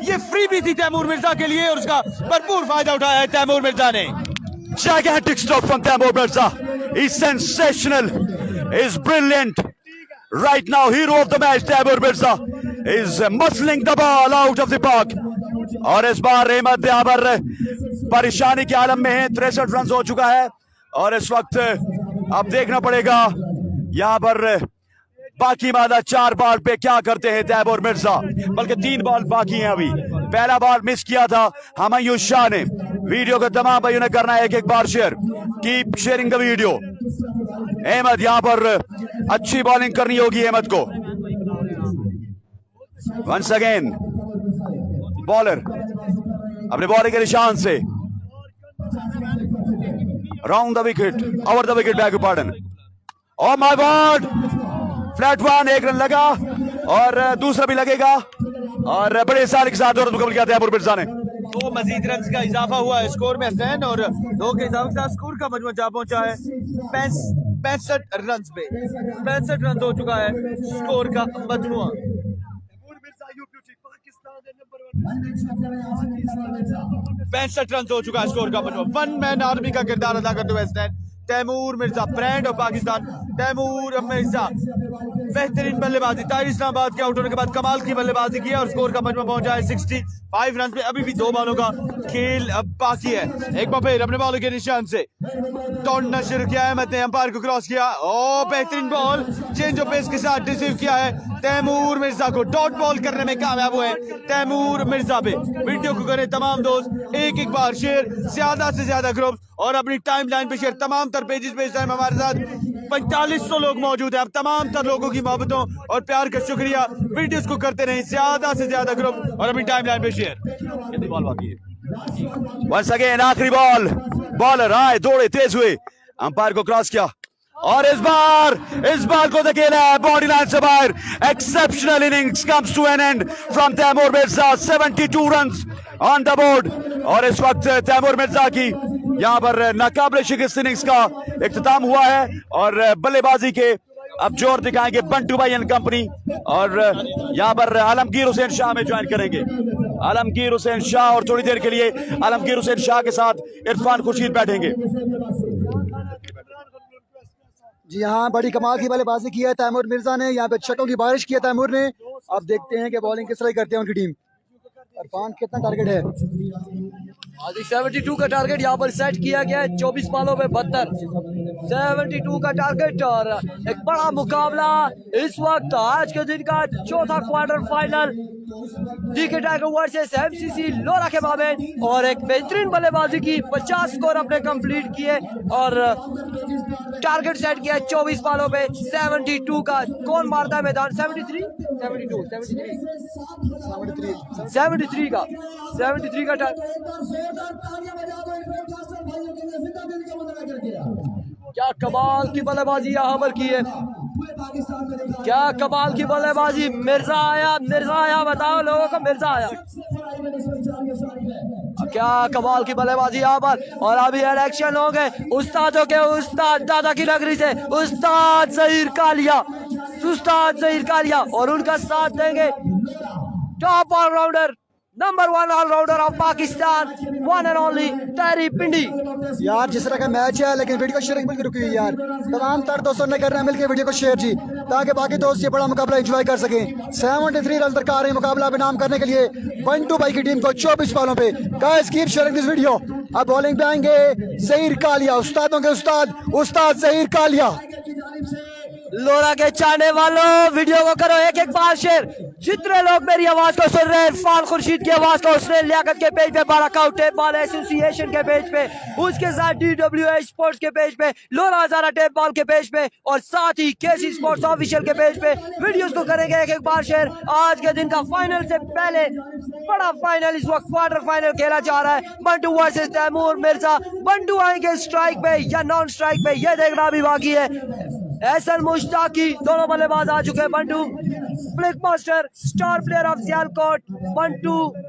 ये फ्री भी थी तैमूर मिर्जा के लिए और उसका भरपूर फायदा उठाया है तैमूर मिर्जा ने। Gigantic stop from Taimur Mirza. He's sensational. He's brilliant. Right now, hero of the match, Taimur Mirza is muscling the ball out of the park. और इस बार अहमद यहाँ पर परेशानी के आलम में है। 63 रन हो चुका है और इस वक्त अब देखना पड़ेगा यहाँ पर बाकी मादा 4 बॉल पे क्या करते हैं तैमूर मिर्जा, बल्कि 3 बॉल बाकी हैं अभी। पहला बॉल मिस किया था हमायूं शाह ने। वीडियो को तमाम भाइयों ने करना है एक बार share. Keep sharing the video. Ahmed यहाँ पर अच्छी बॉलिंग करनी होगी अहमद को। वंस अगेन बॉलर अपने बॉलिंग के निशान से round the wicket, over the wicket, back pardon. Oh my God, flat one, 1 run लगा और दूसरा भी लगेगा और बड़े साल के साथ और मुकम्मल किया तैमूर मिर्जा ने। 2 मजीद रन का इजाफा हुआ है स्कोर में हसनैन, और 2 के इजाफे के साथ स्कोर का मजमू जा पहुंचा है 65 रन पे। 65 रन हो चुका है स्कोर का मजमुआ। 65 रन हो चुका है स्कोर का मजमुआ। वन मैन आर्मी का किरदार अदा करते हुए हसनैन तैमूर मिर्जा, ब्रांड ऑफ पाकिस्तान तैमूर मिर्जा। बेहतरीन बल्लेबाजी, ताहिर इस्लामाबाद के आउट होने के बाद कमाल की बल्लेबाजी की है और स्कोर का मजमू पहुंचा है 65 रन पे। अभी भी 2 बॉलों का खेल अब बाकी है। एक बार फिर अपने बॉल के निशान से दौड़ना शुरू किया है, अहमद ने अंपायर को क्रॉस किया। ओ बेहतरीन बॉल, चेंज ऑफ पेस के साथ रिसीव किया है तैमूर मिर्जा को, डॉट बॉल करने में कामयाब हुए तैमूर मिर्जा पे। वीडियो को करें तमाम दोस्त एक एक बार शेयर, ज्यादा से ज्यादा ग्रुप और अपनी टाइमलाइन पे शेयर, तमाम तर पेजेस पे इस टाइम हमारे साथ 4500 लोग मौजूद हैं। अब तमाम तर लोगों की मोहब्बतों और प्यार का शुक्रिया। वीडियोस को करते रहें ज्यादा से ज्यादा ग्रुप और अपनी टाइमलाइन पे शेयर। कितनी बॉल बाकी है? वंस अगेन आखिरी बॉल, बॉलर आए, दौड़े, तेज हुए, अंपायर को क्रॉस किया और इस बार को धकेला है बॉडी लाइन से बाहर। Exceptional innings comes to an end from Taimur Mirza, 72 runs on the board. और इस वक्त तैमूर मिर्जा की यहाँ पर नाकाबिले शिकस्त इनिंग्स का इख्तिताम हुआ है और बल्लेबाजी के अब जोर दिखाएंगे बंटू भाई एंड कंपनी और यहाँ पर आलमगीर हुसैन शाह में ज्वाइन करेंगे। आलमगीर हुसैन शाह और थोड़ी देर के लिए आलमगीर हुसैन शाह के साथ इरफान खुर्शीद बैठेंगे। जी हाँ, बड़ी कमाल की बल्लेबाजी की है तैमूर मिर्जा ने, यहाँ पे छक्कों की बारिश की है तैमूर ने। अब देखते हैं कि बॉलिंग किस तरह करते हैं उनकी टीम। इरफान कितना टारगेट है? 72 का टारगेट यहाँ पर सेट किया गया है, 24 बॉलों में 72, 72 का टारगेट। और एक बड़ा मुकाबला इस वक्त आज के दिन का चौथा quarter final DK tiger versus MCC Lora के माबेन। और एक बेहतरीन बल्लेबाजी की, 50 स्कोर अपने कंप्लीट किए और टारगेट सेट किया है 24 बॉलों पे 72 का। कौन मारता है मैदान? 73 का क्या कमाल की बल्लेबाजी यहाँ पर की है, क्या कमाल की बल्लेबाजी। मिर्जा आया, बताओ लोगों को, मिर्जा आया। क्या कमाल की बल्लेबाजी यहाँ पर। और अभी इलेक्शन हो गए उस्तादों के उस्ताद दादा की नगरी से, उस्ताद ज़हीर कालिया और उनका साथ देंगे top allrounder, number 1 allrounder of Pakistan, one and only तेरी पिंडी। यार जिस तरह का मैच है, लेकिन वीडियो को शेयर मिलकर रुकी हुई यार। तमाम तर दोस्तों ने करना है मिलकर वीडियो को शेयर जी, ताकि बाकी दोस्त ये बड़ा मुकाबला एंजॉय कर सकें। 73 रन दरकार है मुकाबला नाम करने के लिए बंटू भाई की टीम को 24 बॉलों पे। Guys keep sharing this video. अब बॉलिंग पे आएंगे ज़हीर कालिया, उस्तादों के उस्ताद ज़हीर कालिया। लोरा के चाहने वालों वीडियो को करो एक बार शेयर। जितने लोग मेरी आवाज को सुन रहे हैं, इरफान खुर्शीद की आवाज को उसने लियाकत के पेज पे, बाराकाउ टेप बॉल एसोसिएशन के पेज पे, उसके साथ DWA स्पोर्ट्स के पेज पे, लोरा हजारा टेप बॉल के पेज पे और साथ ही केसी स्पोर्ट्स ऑफिशियल के पेज पे वीडियोस को करेंगे एक बार शेयर। आज के दिन का फाइनल से पहले बड़ा फाइनल, इस वक्त क्वार्टर फाइनल खेला जा रहा है बंटू वर्सेस तैमूर मिर्जा। बंटू आएंगे स्ट्राइक पे या नॉन स्ट्राइक पे, यह देखना भी बाकी है। एहसन मुश्ताकी दोनों बल्लेबाज आ चुके हैं। Bantu flick master, star player of Sialkot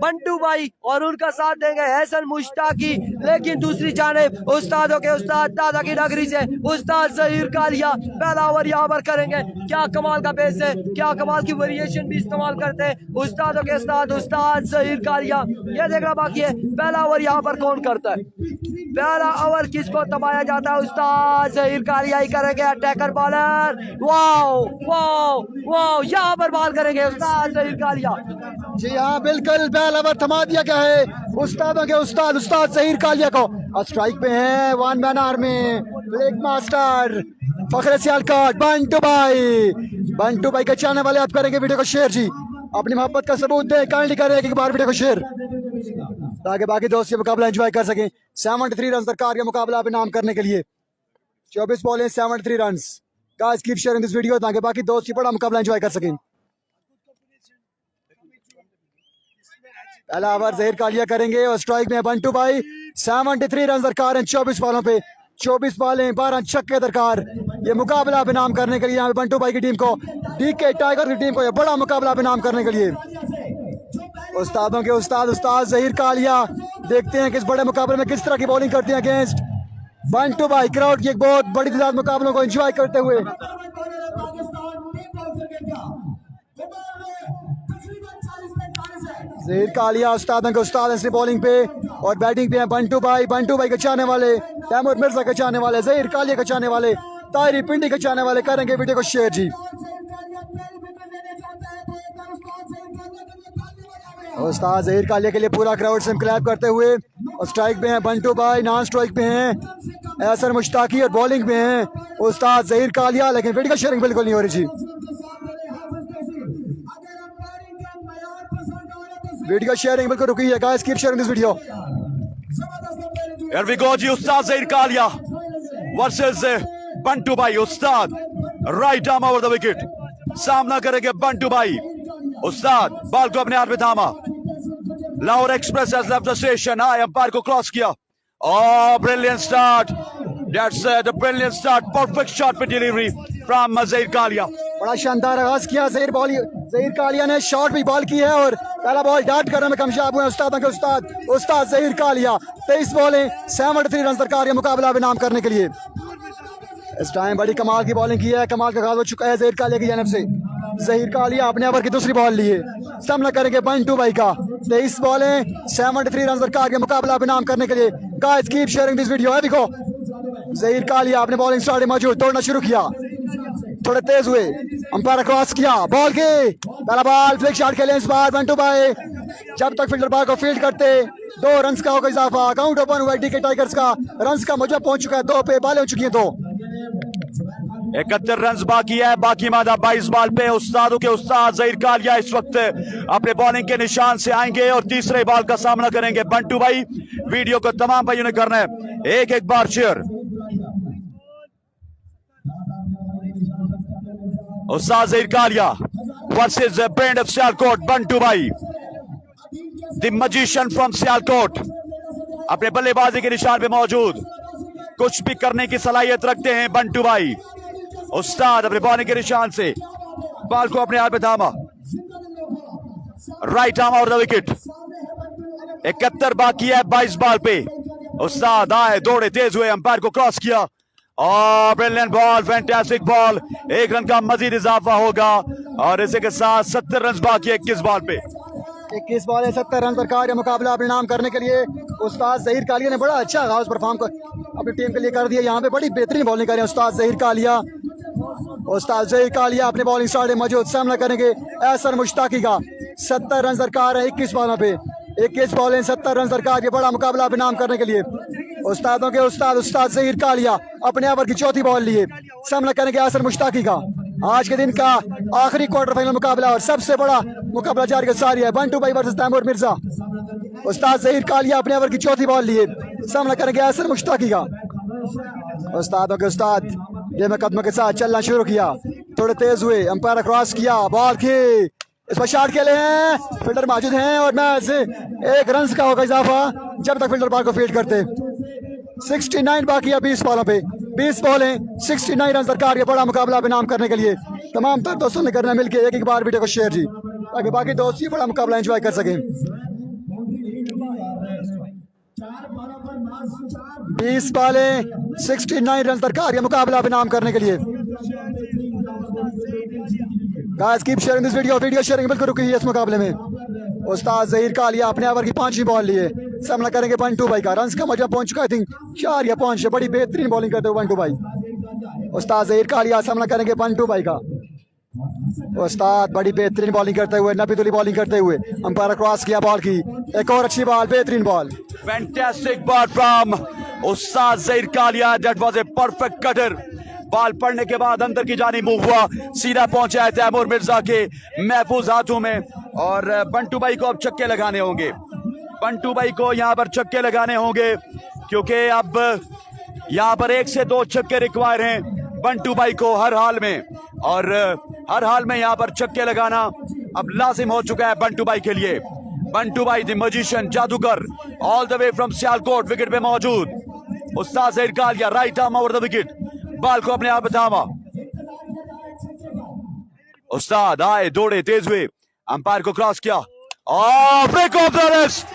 Bantu भाई और उनका साथ देंगे एहसन मुश्ताकी। लेकिन दूसरी जानिब उस्तादों के उस्ताद दादा की नगरी से उस्ताद ज़हीर कालिया पहला ओवर यहाँ पर करेंगे। क्या कमाल का पेस है, क्या कमाल की वेरिएशन भी इस्तेमाल करते हैं उस्तादों के उस्ताद ज़हीर कालिया। यह देखना बाकी है पहला ओवर यहाँ पर कौन करता है, पहला ओवर किसको दबाया जाता है। उस्ताद ज़हीर कालिया ही करेंगे, अटैकर बॉलर। वाओ यहाँ पर बॉल करेंगे उस्ताद ज़हीर कालिया। जी हाँ बिल्कुल, पहला ओवर थमा दिया गया है उस्तादों के उस्ताद ज़हीर कालिया को। और स्ट्राइक पे हैं one man army flick master Fakhre Sialkot Bantu भाई के चाहने वाले आप करेंगे वीडियो को शेयर जी, अपनी मोहब्बत का सबूत दें, काइंडली करें एक बार वीडियो को शेयर ताकि बाकी दोस्त ये मुकाबला एंजॉय कर सकें। 73 रन दरकार के मुकाबला पे नाम करने के लिए 24 ball 73 run. Guys keep sharing this video ताकि बाकी दोस्त ये बड़ा मुकाबला एंजॉय कर सकें। पहला ओवर जहीर कालिया करेंगे और स्ट्राइक में बंटू भाई। 73 रन दरकार हैं 24 बॉलों पे, 24 बॉलें 12 छक्के दरकार। ये मुकाबला बेनाम करने के लिए यहाँ पे बंटू भाई की टीम को, डीके टाइगर की टीम को ये बड़ा मुकाबला बेनाम करने के लिए। उस्तादों के उस्ताद जहीर कालिया, देखते हैं कि इस बड़े मुकाबले में किस तरह की बॉलिंग करते हैं अगेंस्ट बंटू भाई। क्राउड की एक बहुत बड़ी तादाद मुकाबलों को एंजॉय करते हुए। जहीर कालिया उस्तादों के उस्ताद ऐसी बॉलिंग पे और बैटिंग पे हैं बंटू भाई के चाहने वाले, तैमूर मिर्जा के चाहने वाले, जहीर कालिया के चाहने वाले, ताहिरी पिंडी के चाहने वाले करेंगे वीडियो को शेयर जी। उस्ताद जहीर कालिया के लिए पूरा क्राउड से क्लैप करते हुए। और स्ट्राइक पे हैं बंटू भाई, नॉन स्ट्राइक पे हैं एहसन मुश्ताकी और बॉलिंग पे हैं उस्ताद जहीर कालिया, लेकिन वीडियो शेयरिंग बिल्कुल नहीं हो रही जी। वीडियो शेयरिंग बिल्कुल रुकी है guys, keep sharing this video. Here we go ji, Ustad Zaheer Kalia versus Bantu भाई। उस्ताद right arm over the wicket, सामना करेंगे बंटू भाई। उस्ताद बॉल को अपने हाथ में थामा, Lahore express has left the station, high umpire को क्रॉस किया। Brilliant start, that's the brilliant start, perfect shot पे डिलीवरी फ्रॉम जहीर कालिया। बड़ा शानदार आगाज किया जहीर कालिया ने, शॉट भी बॉल की है और पहला बॉल डाट करने में कामयाब हुए उस्तादों के उस्ताद जहीर कालिया। 23 बॉलें 73 रन दरकार, ये मुकाबला बेनाम करने के लिए। इस टाइम बड़ी कमाल की बॉलिंग की है, कमाल का आगाज हो चुका है जहीर कालिया की जानब से। जहीर कालिया अपने ओवर की दूसरी बॉल लिए, सामना करेंगे बंटू भाई का। 23 बॉलें 73 रन दरकार, ये मुकाबला बेनाम करने के लिए। Guys keep sharing this video. है देखो जहीर कालिया अपने बॉलिंग स्टार्ट मौजूद, तोड़ना शुरू किया, थोड़े तेज हुए, अंपायर क्रॉस किया, बॉल की पहला बॉल फ्लिक शॉट खेले इस बार बंटू भाई। जब तक फील्डर बॉल को फील्ड करते 2 रन का होगा इजाफा। काउंट ओपन हुआ डीके टाइगर्स का, रन का मुझे पहुंच चुका है 2 पे, बॉलें हो चुकी है 2। 71 रन बाकी है, बाकी मादा 22 बॉल पे। उस्तादों के उस्ताद जहीर कालिया इस वक्त अपने बॉलिंग के निशान से आएंगे और तीसरे बॉल का सामना करेंगे बंटू भाई। वीडियो को तमाम भाइयों ने करना है एक बार शेयर। Ustad Zaheer Kalia versus brand of Sialkot, Bantu Bhai the magician from Sialkot, अपने बल्लेबाजी के निशान पे मौजूद, कुछ भी करने की सलाहियत रखते हैं बंटू भाई। उस्ताद अपने बॉलिंग के निशान से बॉल को अपने हाथ में थामा, right arm over the wicket. 71 बाकी है 22 बॉल पे। उस्ताद आए, दौड़े, तेज हुए, अंपायर को क्रॉस किया और brilliant ball, fantastic ball. 1 run का मजीद इजाफा होगा और इसी के साथ 70 रन बाकी है 21 बॉल पे। 21 बॉल है 70 रन दरकार, ये मुकाबला अपने नाम करने के लिए। उस्ताद जहीर कालिया ने बड़ा अच्छा आगाज परफॉर्म अपनी टीम के लिए कर दिया। यहाँ पे बड़ी बेहतरीन बॉलिंग करें उस्ताद जहीर कालिया। उस्ताद जहीर कालिया अपने बॉलिंग स्टार्ट मौजूद, सामना करेंगे एहसन मुश्ताकी का। 70 रन दरकार है 21 बॉलों पे, 21 बॉलें 70 रन दरकार, ये बड़ा मुकाबला अपने नाम करने के लिए। उस्तादों के उस्ताद जहीर कालिया अपने ओवर की चौथी बॉल लिए, सामना करेंगे एहसन मुश्ताकी का। आज के दिन का आखिरी क्वार्टर फाइनल मुकाबला और सबसे बड़ा मुकाबला जारी का सारी है, बंटू भाई वर्सेस तैमूर मिर्जा। उस्ताद जहीर कालिया अपने ओवर की चौथी बॉल लिए, सामना करेंगे एहसन मुश्ताकी का। उस्तादों के उस्ताद गेम कदमों के साथ चलना शुरू किया, थोड़े तेज हुए, अंपायर क्रॉस किया, बॉल की इस पर शॉट खेले हैं, फील्डर मौजूद हैं और मैच 1 रन का होगा इजाफा जब तक फील्डर बॉल को फील्ड करते। 69 बाकी है 20 बॉलों पे, 20 बॉलें 69 रन दरकार, ये बड़ा मुकाबला बेनाम करने के लिए। तमाम तर दोस्तों ने करना मिलकर एक बार वीडियो को शेयर जी, ताकि बाकी दोस्त ये बड़ा मुकाबला एंजॉय कर सकें। 20 बॉलें 69 रन दरकार, ये मुकाबला बेनाम करने के लिए। Guys keep sharing this video sharing बिल्कुल रुकी है इस मुकाबले में। उस्ताद जहीर कालिया अपने ओवर की 5वीं बॉल लिए, सामना करेंगे बंटू भाई का। रन का मजा पहुंच चुका, आई थिंक 4 या 5, बड़ी बेहतरीन बॉलिंग करते हुए बंटू भाई। उस्ताद जहीर कालिया सामना करेंगे बंटू भाई का। उस्ताद बड़ी बेहतरीन बॉलिंग करते हुए, नबीतुली बॉलिंग करते हुए, अंपायर क्रॉस किया, बॉल की एक और अच्छी बॉल, बेहतरीन ball, fantastic ball from Ustad Zaheer Kalia. That was a perfect cutter. Ball पड़ने के बाद अंदर की जानी मूव हुआ, सीधा पहुंचा है तैमूर मिर्जा के महफूज हाथों में और बंटू भाई को अब छक्के लगाने होंगे। बंटू भाई को यहाँ पर छक्के लगाने होंगे क्योंकि अब यहाँ पर 1 से 2 छक्के रिक्वायर हैं बंटू भाई को हर हाल में, और हर हाल में यहाँ पर छक्के लगाना अब लाजिम हो चुका है बंटू भाई के लिए। बंटू भाई द मजिशियन जादूगर all the way from Sialkot wicket पे मौजूद। Ustad Zaheer Kalia right arm over the wicket, ball को अपने आप थामा। उस्ताद आए, दौड़े, तेज हुए, अंपायर को क्रॉस किया और break off the rest,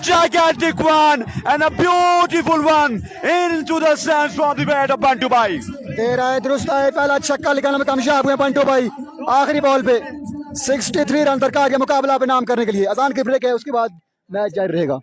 gigantic one and a beautiful one into the stands from the bat of Bantu Bhai. दे रहा है, दुरुस्त है, पहला छक्का लगाने में कामयाब हुए बंटू भाई। आखिरी बॉल पे 63 रन दरकार के मुकाबला पे नाम करने के लिए। अजान की ब्रेक है, उसके बाद मैच जारी रहेगा।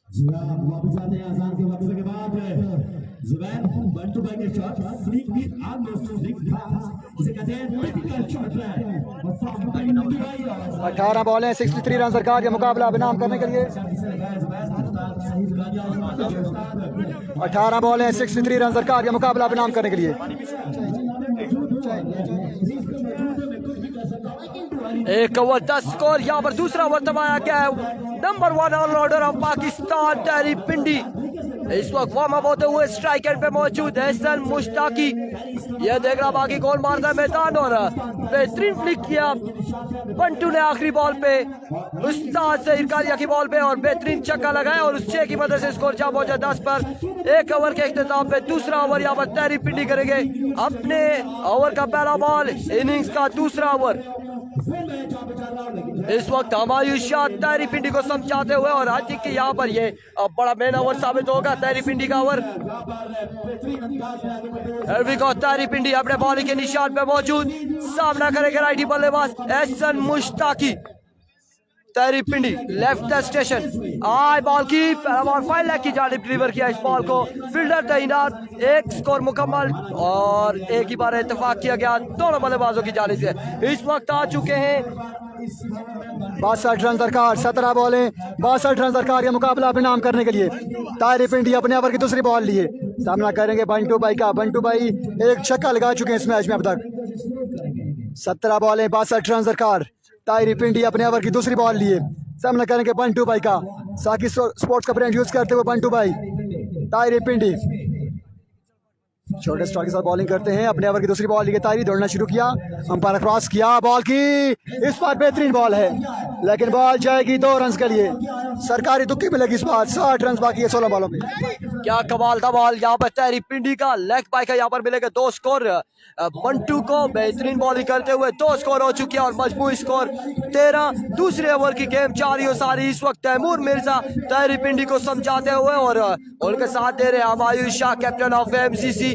वापस आते हैं आजान के वक्त के बाद। जुबैर बंटू भाई के शॉट फ्लिक भी ऑलमोस्ट फ्लिक था, इसे कहते हैं टिपिकल शॉट है। 18 बॉलें 63 रन सरकार के मुकाबला पे नाम करने के लिए। 18 बॉलें 63 रन सरकार के मुकाबला पे नाम करने के लिए। एक ओवर 10 स्कोर। यहाँ पर दूसरा ओवर दबाया गया है। नंबर 1 ऑलराउंडर ऑफ पाकिस्तान टैरी पिंडी इस वक्त वार्म अप होते हुए स्ट्राइक एंड पे मौजूद है। हसन मुश्ताकी ये देख रहा बाकी कौन मारता है मैदान, और बेहतरीन फ्लिक किया बंटू ने आखिरी बॉल पे उस्ताद ज़हीर कालिया की बॉल पे, और बेहतरीन छक्का लगाया और उस 6 की मदद से स्कोर जा पहुंचा 10 पर। एक ओवर के इख्तिताम पे दूसरा ओवर यहाँ पर टैरी पिंडी करेंगे अपने ओवर का पहला बॉल, इनिंग्स का दूसरा ओवर। इस वक्त हमायूं शाह टैरी पिंडी को समझाते हुए, और आई थिंक यहाँ पर ये बड़ा मेन ओवर साबित होगा टैरी पिंडी का ओवर। टैरी पिंडी अपने बॉलिंग के निशान पे मौजूद, सामना करेंगे राइटी बल्लेबाज Hasan Mushtaqi. Tairi Pindi left the station, आई बॉल की पहला बॉल फाइल लेग की जानिब डिलीवर किया इस बॉल को, फील्डर तैनात, एक स्कोर मुकम्मल और एक ही बार इत्तेफाक किया गया दोनों बल्लेबाजों की जानिब से। इस वक्त आ चुके हैं 62 रन दरकार, 17 बॉलें 62 रन दरकार के मुकाबला पे नाम करने के लिए। टैरी पिंडी अपने ओवर की दूसरी बॉल लिए, सामना करेंगे बंटू भाई का। बंटू भाई एक छक्का लगा चुके हैं इस मैच में अब तक। 17 बॉलें 62 रन दरकार। टैरी पिंडी अपने ओवर की दूसरी बॉल लिए, सामना करेंगे बंटू भाई का। साकी स्पोर्ट्स का ब्रांड यूज करते हुए बंटू भाई। टैरी पिंडी छोटे स्ट्रोक के साथ बॉलिंग करते हैं, अपने ओवर की दूसरी बॉल लिए तारी दौड़ना शुरू किया, अंपायर क्रॉस किया, बॉल की इस बार बेहतरीन बॉल है, लेकिन बॉल जाएगी 2 रन के लिए। सरकारी तुक्की मिलेगी इस बार। 60 रन बाकी है 16 बॉलों में। क्या कमाल था बॉल यहाँ पर टैरी पिंडी का, लेग बाय का यहाँ पर मिलेगा 2 स्कोर बंटू को। बेहतरीन बॉलिंग करते हुए 2 स्कोर हो चुकी है और मजमूई स्कोर 13। दूसरे ओवर की गेम जारी सारी। इस वक्त तैमूर मिर्जा टैरी पिंडी को समझाते हुए और उनके साथ दे रहे Humayun Shah captain of MCC।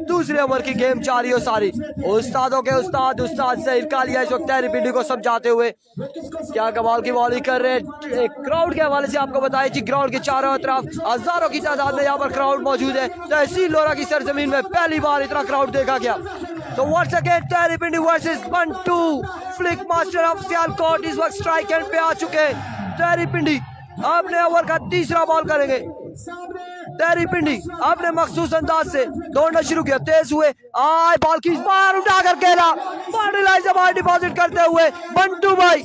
दूसरे ओवर की गेम जारी सारी। उस्तादों के उस्ताद ज़हीर कालिया इस वक्त टैरी पिंडी को समझाते हुए क्या कमाल की बॉलिंग कर रहे हैं। एक क्राउड के हवाले से आपको बताइए कि ग्राउंड के चारों तरफ हजारों की तादाद में यहाँ पर क्राउड मौजूद है। तहसील लोरा की सरजमीन में पहली बार इतना क्राउड देखा गया। So once again Tairi Pindi versus Bantu, flick master of Sialkot इस वक्त स्ट्राइक एंड पे आ चुके हैं। टैरी पिंडी अपने ओवर का तीसरा बॉल करेंगे। टैरी पिंडी अपने मखसूस अंदाज से दौड़ना शुरू किया, तेज हुए, आए बॉल की बार उठाकर खेला, बाउंड्री लाइन से बाहर डिपॉजिट करते हुए बंटू भाई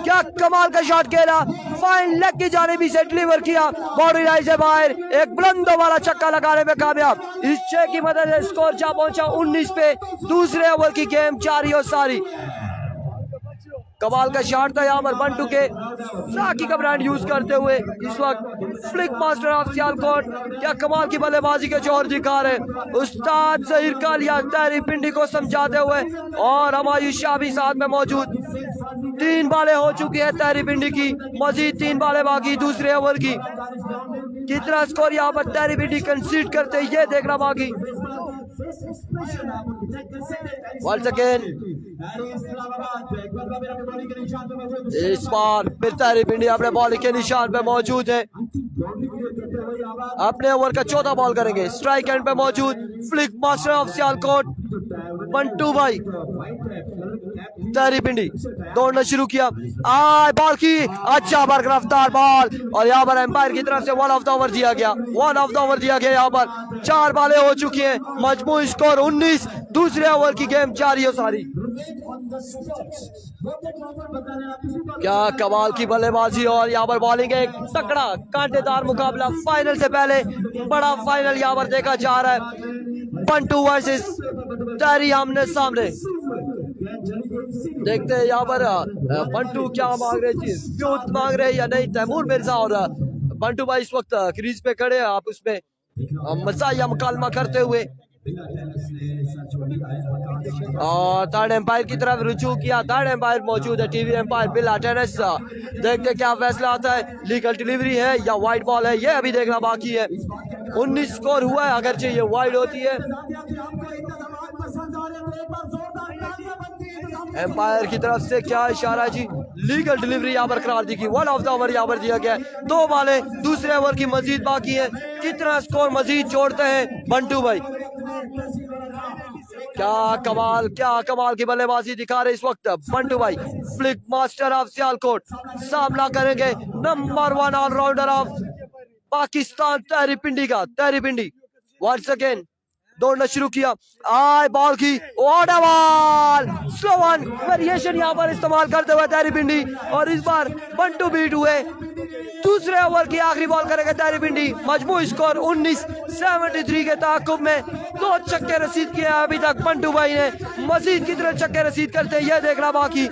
क्या कमाल का शॉट खेला, फाइन लेग की जानिब से डिलीवर किया, बाउंड्री लाइन से बाहर एक बुलंदों वाला छक्का लगाने में कामयाब। इस 6 की मदद से स्कोर जा पहुंचा 19 पे। दूसरे ओवर की गेम जारी और सारी। कमाल का शॉट था यहाँ पर बंटू के, साकी का ब्रांड यूज करते हुए इस वक्त फ्लिक मास्टर ऑफ सियालकोट क्या कमाल की बल्लेबाजी के जोर दिखा रहे। उस्ताद ज़हीर कालिया टैरी पिंडी को समझाते हुए और हमायूं शाह भी साथ में मौजूद। 3 बॉलें हो चुकी है टैरी पिंडी की, मजीद 3 बॉलें बाकी दूसरे ओवर की। कितना स्कोर यहाँ पर टैरी पिंडी कंसीड करते हैं ये देखना बाकी। Once again इस बार फिर टैरी पिंडी अपने बॉलिंग के निशान पे मौजूद है। अपने ओवर का 14 बॉल करेंगे, स्ट्राइक एंड पे मौजूद flick master of Sialkot Bantu भाई तहरी पिंडी दौड़ना शुरू किया। बॉल की अच्छा बर्ग रफ्तार बॉल और यहाँ पर एम्पायर की तरफ से वन ऑफ द ओवर दिया गया। वन ऑफ द ओवर दिया गया। यहाँ पर 4 बालें हो चुकी हैं, मजमूई स्कोर 19। दूसरे ओवर की गेम जारी हो सारी। क्या कमाल की बल्लेबाजी और यहाँ पर बॉलिंग है। एक तगड़ा कांटेदार मुकाबला फाइनल से पहले बड़ा फाइनल यहाँ पर देखा जा रहा है। बंटू वर्सेस तहरी आमने सामने। देखते हैं यहाँ पर बंटू क्या मांग रहे, चीज क्यूट मांग रहे या नहीं। तैमूर मिर्जा और बंटू भाई इस वक्त क्रीज पे खड़े हैं, आप उसमें मजाया मुकालमा करते हुए और थर्ड एम्पायर की तरफ रुजू किया। थर्ड एम्पायर मौजूद है, टीवी एम्पायर बिला टेनिस। देखते क्या फैसला आता है, लीगल डिलीवरी है या वाइड बॉल है, ये अभी देखना बाकी है। 19 स्कोर हुआ है, अगरचे ये वाइड होती है। एम्पायर की तरफ से क्या इशारा जी, लीगल डिलीवरी यहाँ पर करार दी गई। वन ऑफ द ओवर यहाँ पर दिया गया है। 2 बालें दूसरे ओवर की मजीद बाकी है। कितना स्कोर मजीद जोड़ते हैं बंटू भाई। क्या कमाल की बल्लेबाजी दिखा रहे इस वक्त बंटू भाई। फ्लिक मास्टर ऑफ सियालकोट सामना करेंगे नंबर 1 ऑलराउंडर ऑफ पाकिस्तान तहरी पिंडी का। तहरी पिंडी वंस अगेन दौड़ना शुरू किया। बॉल की order ball slow one variation यहाँ पर इस्तेमाल करते हुए तहरी पिंडी और इस बार बंटू बीट हुए। दूसरे ओवर की आखिरी बॉल करेंगे तहरी पिंडी। मजमूई स्कोर 19। 73 के ताकुब में 2 छक्के रसीद किए अभी तक बंटू भाई ने। मजीद कितने छक्के रसीद करते हैं यह देखना बाकी।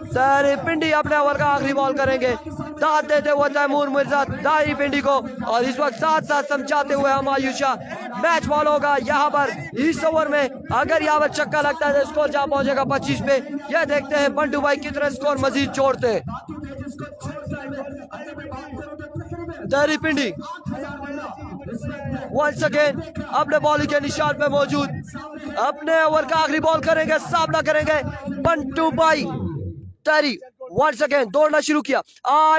तहरी पिंडी अपने ओवर का आखिरी बॉल करेंगे, दाद देते हुए तैमूर मिर्जा तहरी पिंडी को और इस वक्त साथ साथ समझाते हुए हुमायूं शाह। मैच बॉल होगा यहाँ पर इस ओवर में। अगर यहाँ पर छक्का लगता है तो स्कोर जहाँ पहुंचेगा 25 पे। यह देखते हैं बंटू भाई कितने स्कोर मजीद छोड़ते हैं। तहरी पिंडी वंस अगेन अपने बॉलिंग के निशान पे मौजूद। अपने ओवर का आखिरी बॉल करेंगे, सामना करेंगे बंटू भाई। तहरी वंस अगेन दौड़ना शुरू किया।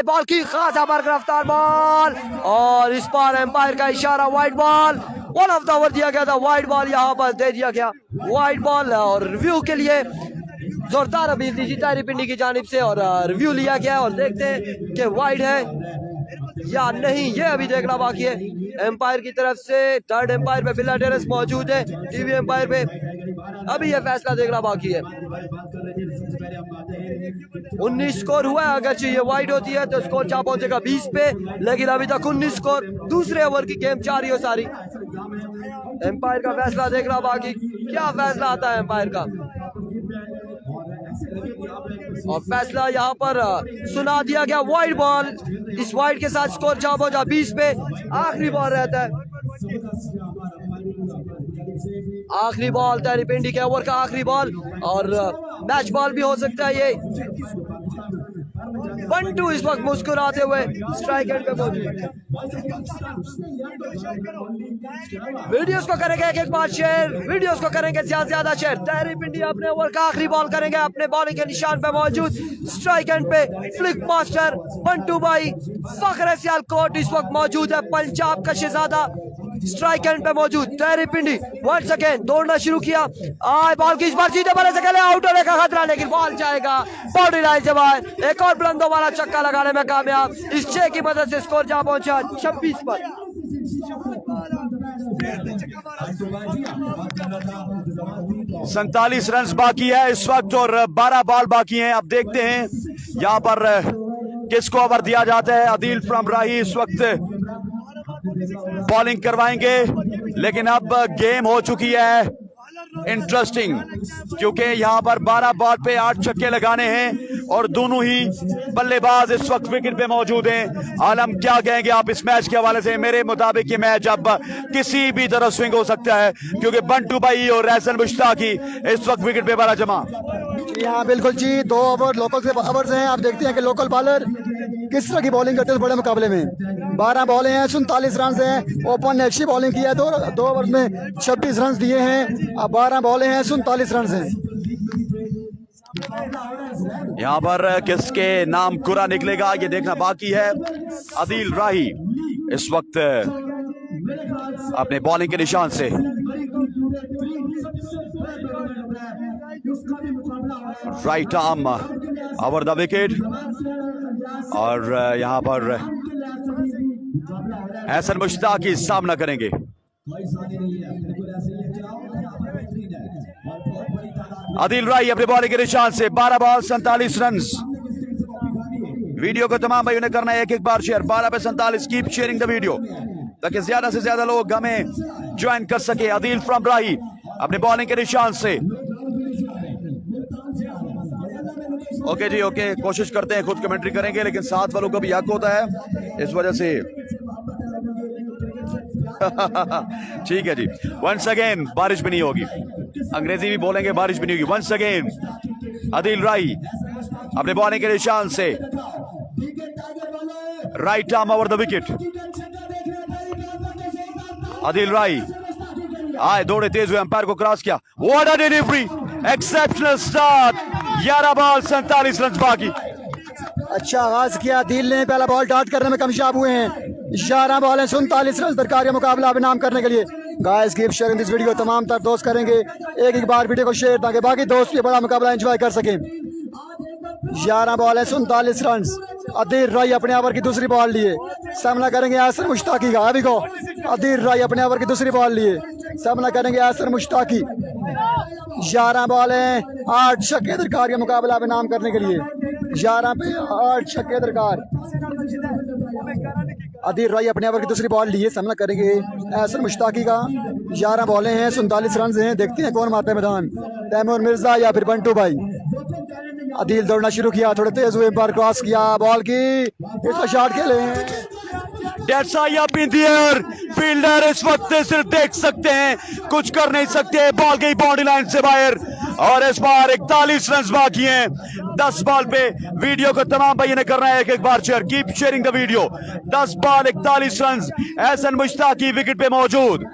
बॉल की खासा बर्ग रफ्तार बॉल और इस बार एम्पायर का इशारा wide ball. One of the over दिया गया था, वाइड बॉल यहाँ पर दे दिया गया। वाइड बॉल और रिव्यू के लिए जोरदार अपील दी तहरी पिंडी की जानिब से और रिव्यू लिया गया और देखते हैं कि वाइड है या नहीं, ये अभी देखना बाकी है। एम्पायर की तरफ से थर्ड एम्पायर पे बिला टेनिस मौजूद है, टीवी एम्पायर पे अभी यह फैसला देखना बाकी है। 19 स्कोर हुआ है, अगर ये वाइड होती है तो स्कोर क्या पहुंचेगा 20 पे, लेकिन अभी तक 19 स्कोर। दूसरे ओवर की गेम जारी हो सारी। एम्पायर का फैसला देखना बाकी, क्या फैसला आता है एम्पायर का। और फैसला यहाँ पर सुना दिया गया वाइड बॉल। इस वाइड के साथ स्कोर जहाँ पहुंचा 20 पे। आखिरी बॉल रहता है, आखिरी बॉल तहरी पिंडी के ओवर का आखिरी बॉल और मैच बॉल भी हो सकता है ये। बंटू इस वक्त मुस्कुराते हुए स्ट्राइक एंड पे मौजूद। वीडियोस को करेंगे एक बार शेयर, वीडियोस को करेंगे ज्यादा से ज्यादा शेयर। तहरी पिंडी अपने ओवर का आखिरी बॉल करेंगे, अपने बॉलिंग के निशान पे मौजूद। स्ट्राइक एंड पे फ्लिक मास्टर बंटू भाई फखर सियालकोट इस वक्त मौजूद है, पंजाब का शहजादा स्ट्राइक एंड पे मौजूद। तहरी पिंडी वंस अगेन दौड़ना शुरू किया। बॉल की इस बार सीधे बल्ले से खेले, आउट होने का खतरा, लेकिन बॉल जाएगा बाउंड्री लाइन से बाहर। एक और बुलंदों वाला छक्का लगाने में कामयाब। इस 6 की मदद से स्कोर जहां पहुंचा 26 पर। 47 रन बाकी है इस वक्त और 12 बॉल बाकी हैं। अब देखते हैं यहाँ पर किसको ओवर दिया जाता है। आदिल फ्रमराही इस वक्त बॉलिंग करवाएंगे, लेकिन अब गेम हो चुकी है इंटरेस्टिंग, क्योंकि यहाँ पर 12 बॉल पे 8 छक्के लगाने हैं और दोनों ही बल्लेबाज इस वक्त विकेट पे मौजूद हैं। आलम क्या कहेंगे आप इस मैच के हवाले से? मेरे मुताबिक ये मैच अब किसी भी तरह स्विंग हो सकता है, क्योंकि बंटू भाई और रहसन मुश्ताकी इस वक्त विकेट पे बड़ा जमा। हाँ बिल्कुल जी, 2 ओवर लोकल से ओवर्स हैं। आप देखते हैं कि लोकल बॉलर किस तरह की बॉलिंग करते हैं बड़े मुकाबले में। 12 बॉलें हैं, 47 रन हैं। ओपन ने अच्छी बॉलिंग की है, 2 ओवर में 26 रन दिए हैं। अब 12 बॉलें हैं, 47 रन हैं। यहाँ पर किसके नाम कुरा निकलेगा ये देखना बाकी है। आदिल राही इस वक्त अपने बॉलिंग के निशान से right arm over the wicket और यहाँ पर एहसन मुश्ताकी सामना करेंगे। आदिल राई अपने बॉलिंग के निशान से 12 बॉल 47 रन। वीडियो को तमाम भाइयों ने करना है एक बार शेयर। 12 पे 47। कीप शेयरिंग द वीडियो ताकि ज्यादा से ज्यादा लोग हमें ज्वाइन कर सके। आदिल फ्रॉम राई अपने बॉलिंग के निशान से। ओके जी ओके, कोशिश करते हैं खुद कमेंट्री करेंगे लेकिन साथ वालों का भी हक होता है, इस वजह से ठीक है जी। वंस अगेन बारिश भी नहीं होगी, अंग्रेजी भी बोलेंगे, बारिश भी नहीं होगी। वंस अगेन आदिल राई अपने बॉलिंग के निशान से। Right arm over the wicket. Adil राई आए, दौड़े तेज हुए, अंपायर को क्रॉस किया। What a delivery, exceptional start. 11 ball 47 run बाकी। अच्छा आगाज किया दिल ने, पहला बॉल डॉट करने में कामयाब हुए हैं। 11 बॉल 47 रन दरकार है मुकाबला अब नाम करने के लिए। Guys keep sharing this video, तमाम तर दोस्त करेंगे एक बार वीडियो को शेयर ताकि बाकी दोस्त भी बड़ा मुकाबला एंजॉय कर सकें। 11 बॉल 47 रन। आदिल राई अपने ओवर की दूसरी बॉल लिए, सामना करेंगे एहसन मुश्ताकी का। अभी को आदिल राई अपने ओवर की दूसरी बॉल लिए, सामना करेंगे एहसन मुश्ताकी। 11 बॉल 8 छक्के दरकार, मुकाबला अब नाम करने के लिए। 11 पे 8 छक्के दरकार। आदिल राई अपने ओवर की दूसरी बॉल लिए, सामना करेंगे एहसन मुश्ताकी का। 11 बॉलें हैं 47 रन हैं। देखते हैं कौन मारते मैदान, तैमूर मिर्जा या फिर बंटू भाई। आदिल दौड़ना शुरू किया, थोड़े तेज हुए, पर क्रॉस किया बॉल की, इसका शॉट खेले हैं। फील्डर इस वक्त सिर्फ देख सकते हैं, कुछ कर नहीं सकते। बॉल गई बाउंड्री लाइन से बाहर और इस बार 41 रन बाकी हैं 10 बॉल पे। वीडियो को तमाम भाइयों ने करना है एक बार share. Keep sharing the video. 10 ball 41 run. Ehsan Mushtaqi wicket पे मौजूद।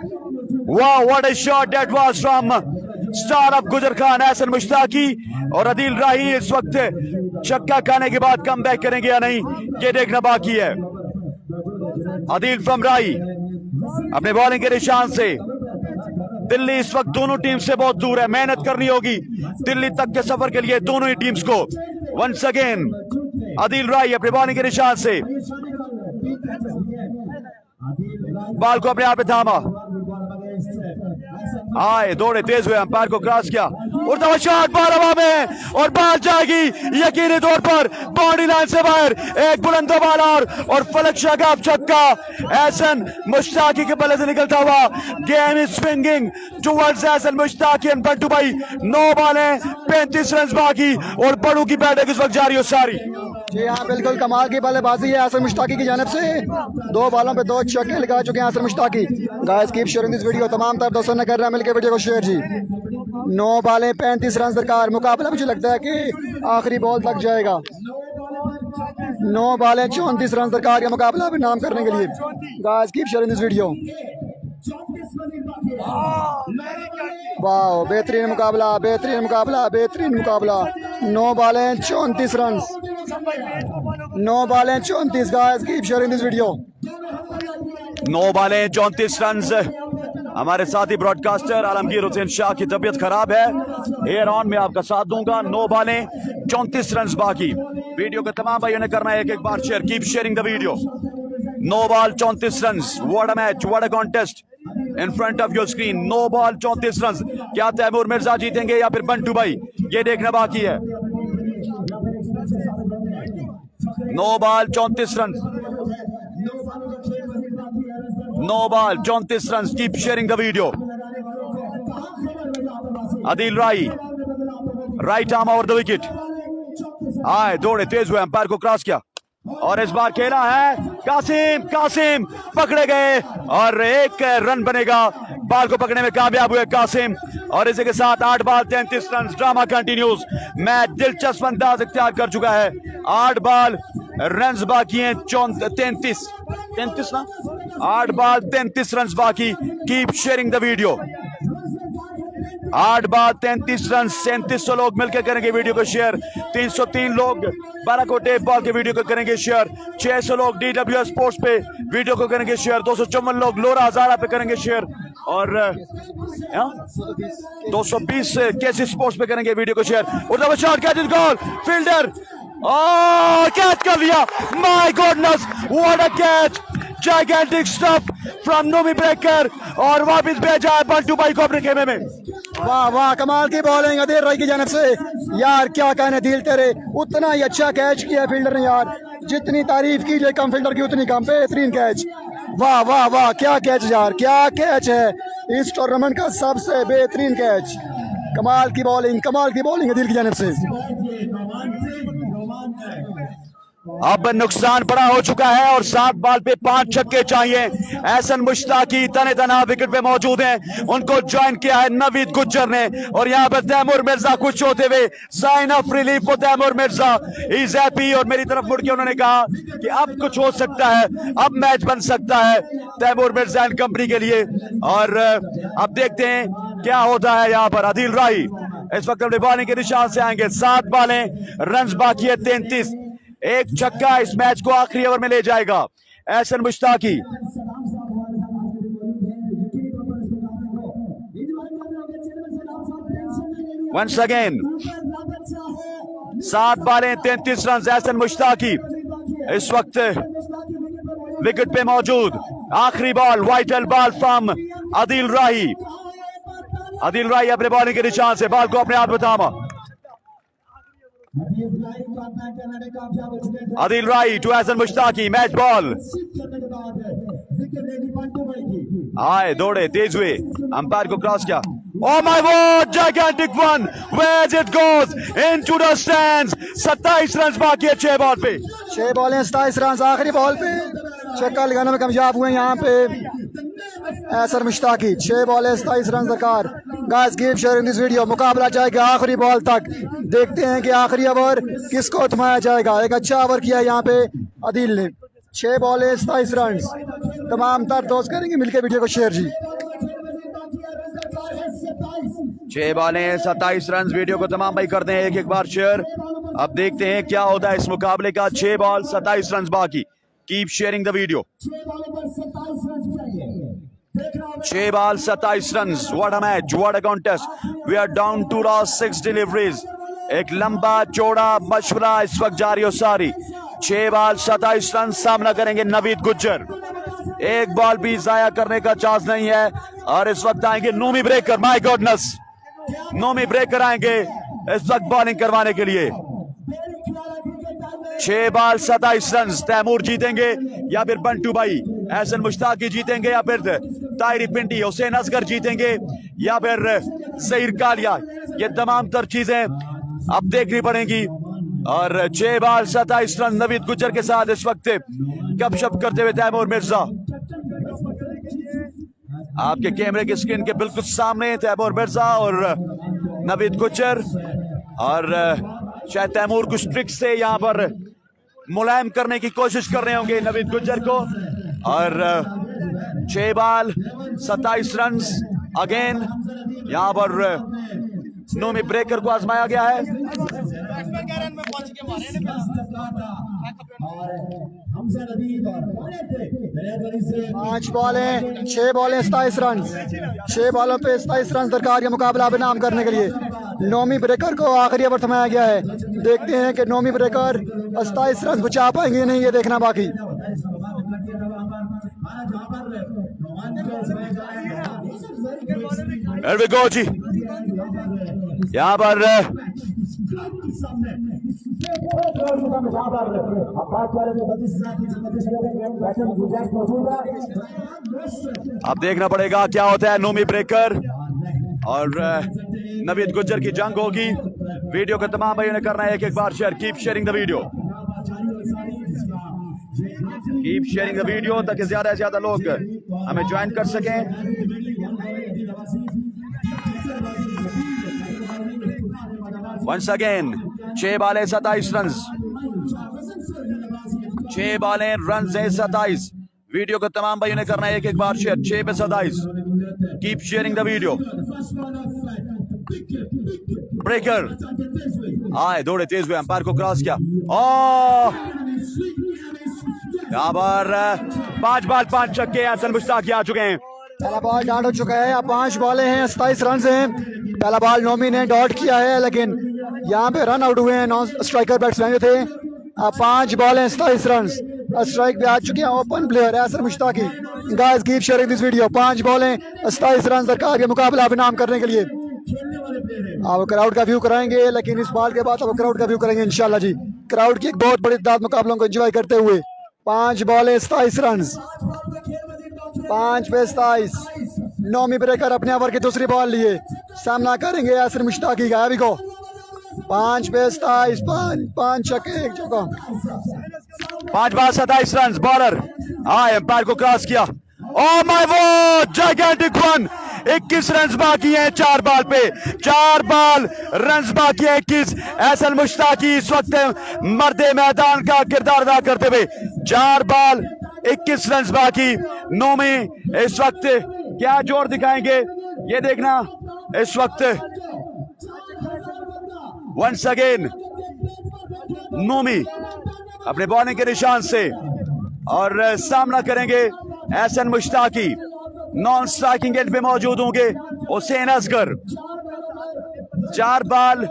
वाह what a shot that was from star of Gujar Khan Ehsan Muttaqi. और आदिल राही इस वक्त छक्का खाने के बाद कम बैक करेंगे या नहीं, ये देखना बाकी है। आदिल फ्रॉम राई अपने बॉलिंग के निशान से। दिल्ली इस वक्त दोनों टीम से बहुत दूर है, मेहनत करनी होगी दिल्ली तक के सफर के लिए दोनों ही टीम्स को। वंस अगेन आदिल राई अपने बॉलिंग के निशान से, बॉल को अपने आप पे थामा, आए दौड़े तेज हुए, अंपायर को क्रॉस किया, उड़ता शॉट बॉल हवा में और बॉल जाएगी यकीनी तौर पर बाउंड्री लाइन से बाहर। एक बुलंद बॉल और फलक शागाब छक्का एहसन मुश्ताकी के बल्ले से निकलता हुआ। Game is swinging towards Ehsan Mushtaqi and Bantu भाई। 9 बॉल 35 रन बाकी और बड़ू की बैटिंग इस वक्त जारी हो सारी। जी हाँ बिल्कुल कमाल की बल्लेबाजी है एहसन मुश्ताकी की जानिब से। 2 बॉलों पे 2 छक्के लगा चुके हैं Ehsan Mushtaqi. Guys keep sharing this video, तमाम तर दोस्तों ने कर रहा है मिलकर वीडियो को शेयर जी। 9 बॉलें 35 रन दरकार। मुकाबला मुझे लगता है कि आखिरी बॉल तक जाएगा। 9 बॉलें 34 रन दरकार का मुकाबला भी नाम करने के लिए। Guys keep sharing this video. वाह बेहतरीन मुकाबला, बेहतरीन मुकाबला, बेहतरीन मुकाबला। 9 बॉलें 34 run. 9 बॉलें 34। Guys keep sharing this video. 9 बॉलें 34 run. हमारे साथी ब्रॉडकास्टर आलमगीर हुसैन शाह की तबीयत खराब है, एयर ऑन में आपका साथ दूंगा। 9 बॉलें 34 रन बाकी। वीडियो को तमाम भाइयों ने करना है एक बार share. Keep sharing the video. 9 ball 34 run. What a match, what a contest in front of your screen. 9 ball 34 run. क्या तैमूर मिर्जा जीतेंगे या फिर बंटू भाई, ये देखना बाकी है। 9 ball 34 run. 9 ball 34 run. Keep sharing the video. Adil Rai right arm over the wicket, आए दौड़े तेज हुए, अंपायर को क्रॉस किया और इस बार खेला है कासिम पकड़े गए और 1 रन बनेगा। बॉल को पकड़ने में कामयाब हुए कासिम और इसी के साथ 8 ball 33 run. Drama continues. Match दिलचस्प अंदाज इख्तियार कर चुका है। 8 बॉल रन बाकी हैं 33 ना, 8 बॉल 33 रन बाकी। Keep sharing the video. 8 ball 33 run. 3700 लोग मिलकर करेंगे वीडियो को शेयर। 303 लोग बाराकोटे बॉल के वीडियो को करेंगे शेयर। 600 लोग DWS स्पोर्ट्स पे वीडियो को करेंगे शेयर। 254 लोग लोरा हजारा पे करेंगे शेयर। और 220 कैसे स्पोर्ट्स पे करेंगे वीडियो को शेयर। और shot catch is goal, fielder catch कर लिया। My goodness what a catch, gigantic stuff from Nomi breaker और वापस भेजा है बंटू भाई को अपने खेमे में। वाह वाह, कमाल की बॉलिंग अदील राय की जानब से। यार क्या कहने दिल तेरे, उतना ही अच्छा कैच किया फील्डर ने यार, जितनी तारीफ की जाए कम फील्डर की उतनी कम। बेहतरीन कैच, वाह वाह वाह, क्या कैच यार, क्या कैच है इस टूर्नामेंट का सबसे बेहतरीन कैच। कमाल की बॉलिंग अदील की जानब से। अब नुकसान बड़ा हो चुका है और 7 बॉल पे 5 छक्के चाहिए। एहसन मुश्ताकी तने तना विकेट पे मौजूद हैं, उनको ज्वाइन किया है नवीद गुज्जर ने। और यहाँ पर तैमूर मिर्जा खुश होते हुए sign off relief for Taimur Mirza, is happy. और मेरी तरफ मुड़ के उन्होंने कहा कि अब कुछ हो सकता है, अब मैच बन सकता है तैमूर मिर्जा एंड कंपनी के लिए। और अब देखते हैं क्या होता है यहाँ पर। आदिल राय इस वक्त अपने बॉलिंग के निशान से आएंगे। 7 बॉलें, रन बाकी है 33। एक छक्का इस मैच को आखिरी ओवर में ले जाएगा एहसन मुश्ताकी। वंस अगेन 7 बॉलें 33 रन। एहसन मुश्ताकी इस वक्त विकेट पे मौजूद। आखिरी ball, vital ball from Adil Rahi. Adil Rahi अपने बॉलिंग के निशान से बॉल को अपने हाथ में थामा। आदिल राही to Ehsan Muttaqi, match ball. आए दौड़े, तेज हुए, अंपायर को क्रॉस किया। Oh my God, gigantic one, where it goes into the stands। 27 run बाकी है 6 बॉल पे। 6 बॉलें 27 रन, आखिरी बॉल पे छक्का लगाने में कामयाब हुए यहाँ पे एहसन मुश्ताकी। 6 बॉलें 27 रन दरकार। Guys keep sharing this video. मुकाबला जाएगा आखिरी बॉल तक, देखते हैं कि आखिरी ओवर किसको थमाया जाएगा। एक अच्छा ओवर किया यहाँ पे आदिल ने। 6 बॉलें 27 रन। तमाम तर दोस्त करेंगे मिलकर वीडियो को शेयर जी। 6 बॉलें 27 रन, वीडियो को तमाम भाई कर दें एक बार शेयर। अब देखते हैं क्या होता है इस मुकाबले का। 6 बॉल 27 रन बाकी। Keep sharing the video. 6 ball 27 run. What a match, what a contest. We are down to last 6 deliveries. एक लंबा चौड़ा मशवरा इस वक्त जारी हो सारी। 6 बॉल 27 रन, सामना करेंगे नवीद गुज्जर। एक बॉल भी जाया करने का चांस नहीं है। और इस वक्त आएंगे Nomi breaker. My goodness, Nomi breaker आएंगे इस वक्त बॉलिंग करवाने के लिए। 6 बॉल 27 रन। तैमूर जीतेंगे या फिर बंटू भाई एहसन मुश्ताकी जीतेंगे या फिर ताहिरी पिंडी हुसैन असगर जीतेंगे या फिर सईर कालिया। ये तमाम तर चीजें अब देखनी पड़ेंगी। और 6 बॉल 27 रन नवीद गुज्जर के साथ इस वक्त गपशप करते हुए तैमूर मिर्जा आपके कैमरे की स्क्रीन के बिल्कुल सामने। तैमूर मिर्जा और नवीद गुज्जर, और शायद तैमूर कुछ ट्रिक से यहाँ पर मुलायम करने की कोशिश कर रहे होंगे नवीद गुज्जर को। और 6 बॉल 27 रन अगेन यहाँ पर नोमी ब्रेकर को आजमाया गया है। 5 बॉलें 6 बॉलें 27 रन। 6 बॉलों पे 27 रन दरकार के मुकाबला बनाम करने के लिए नोमी ब्रेकर को आखिरी ओवर थमाया गया है। देखते हैं कि नोमी ब्रेकर 27 रन बचा पाएंगे नहीं, ये देखना बाकी। Here we go जी। यहाँ पर अब देखना पड़ेगा क्या होता है। नोमी ब्रेकर और नवीद गुज्जर की जंग होगी। वीडियो को तमाम भाइयों ने करना है एक बार share. Keep sharing the video, keep sharing the video ताकि ज्यादा से ज्यादा लोग हमें ज्वाइन कर सकें। वंस अगेन 6 बॉलें 27 रन। 6 बॉलें रन है 27। वीडियो को तमाम भाइयों ने करना है एक बार शेयर। 6 पे 27। Keep sharing the video. Breaker आए दौड़े, तेज हुए, अंपायर को क्रॉस किया। यहाँ पर 5 बॉल 5 छक्के एहसन मुश्ताकी आ चुके हैं। पहला बॉल डॉट हो चुका है। अब 5 बॉलें हैं, 27 रन हैं। पहला बॉल नोमी ने डॉट किया है, लेकिन यहाँ पे रन आउट हुए हैं नॉन स्ट्राइकर बैट्समैन जो थे। अब 5 बॉलें 27 रन। स्ट्राइक पे आ चुके हैं open player Yasir Mushtaqi. Guys keep sharing this video. 5 बॉलें 27 रन दरकार के मुकाबला अब इनाम करने के लिए। आप क्राउड का व्यू कराएंगे, लेकिन इस बॉल के बाद आप क्राउड का व्यू करेंगे इंशाल्लाह जी। क्राउड की एक बहुत बड़ी तादाद मुकाबलों को एंजॉय करते हुए। 5 बॉलें 27 रन, 5 पे 27। नोमी ब्रेकर अपने ओवर की दूसरी बॉल लिए सामना करेंगे यासिर मुश्ताकी का। अभी को 5 पे 27, 5 छक्के 1 चौका। 5 बॉल 27 रन। बॉलर एम्पायर को क्रॉस किया। Oh my God, gigantic one. 21 run बाकी हैं 4 बॉल पे। 4 बॉल रन बाकी है 21। एहसन मुश्ताकी इस वक्त मर्दे मैदान का किरदार अदा करते हुए। 4 बॉल 21 रन बाकी। नोमी इस वक्त क्या जोर दिखाएंगे ये देखना इस वक्त। वंस अगेन नोमी अपने बॉलिंग के निशान से और सामना करेंगे Ehsan Muttaqi. Non striking end पे मौजूद होंगे हुसैन असगर। 4 बॉल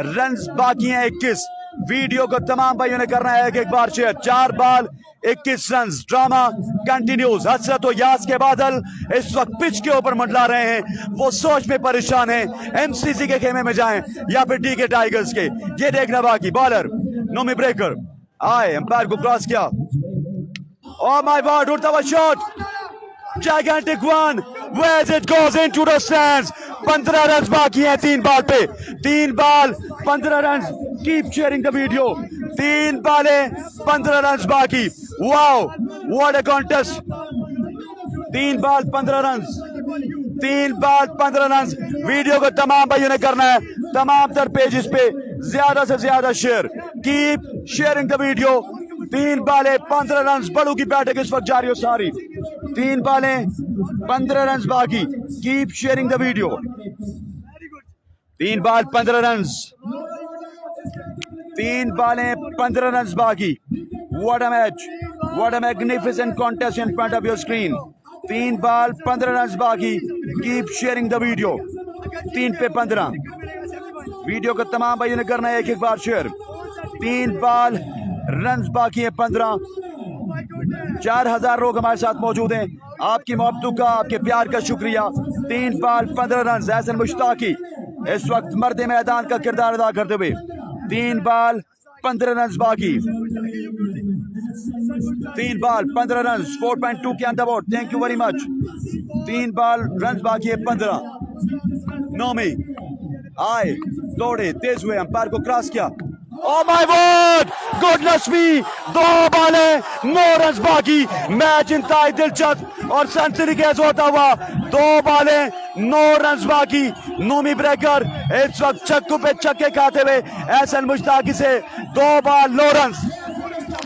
रन बाकी हैं 21। वीडियो को तमाम भाइयों ने करना है एक बार share. 4 ball 21 run. Drama continues. Hasrat और यास के बादल इस वक्त पिच के ऊपर मंडला रहे हैं। वो सोच में परेशान हैं, एमसीसी के खेमे में जाएं या फिर डी के टाइगर्स के, ये देखना बाकी। बॉलर नोमी ब्रेकर आए, एम्पायर को क्रॉस किया। Oh my God, उड़ता हुआ shot, gigantic one, where it goes into the stands। 15 run बाकी हैं 3 बॉल पे। 3 ball 15 run. Keep sharing the video. 3 बॉलें 15 रन बाकी। Wow, what a contest. 3 ball 15 run. 3 ball 15 run. Video को तमाम भाइयों ने करना है, तमाम तर पेजेस पे ज्यादा से ज्यादा share. Keep sharing the video. 3 बॉलें 15 रन। बड़ू की बैटिंग इस वक्त जारी हो सारी। 3 बॉलें 15 रन बाकी। Keep sharing the video. 3 ball 15 run. 3 बॉलें 15 रन बाकी। What a match, what a magnificent contest in front of your screen. 3 ball 15 run बाकी। Keep sharing the video. 3 पे 15। वीडियो को तमाम भाइयों ने करना है एक बार शेयर। 3 बॉल रन बाकी है 15। 4000 लोग हमारे साथ मौजूद हैं। आपकी मोहब्बतों का, आपके प्यार का शुक्रिया। 3 बॉल 15 रन। एहसन मुश्ताकी इस वक्त मर्दे मैदान का किरदार अदा करते हुए। 3 बॉल 15 रन बाकी। 3 बॉल 15 रन। 4.2 के अंदर board. Thank you very much. 3 ball run बाकी है 15। नोमी आए, दौड़े, तेज हुए, अंपायर को क्रॉस किया। Oh my God! Goodness me! 2 बॉलें 9 रन बाकी। मैच इंतहाई दिलचस्प और सनसनीखेज होता हुआ। 2 बॉलें 9 रन बाकी। नोमी ब्रेकर इस वक्त छक्कों पे छक्के खाते हुए एहसन मुश्ताकी से 2 बॉल 9 रन।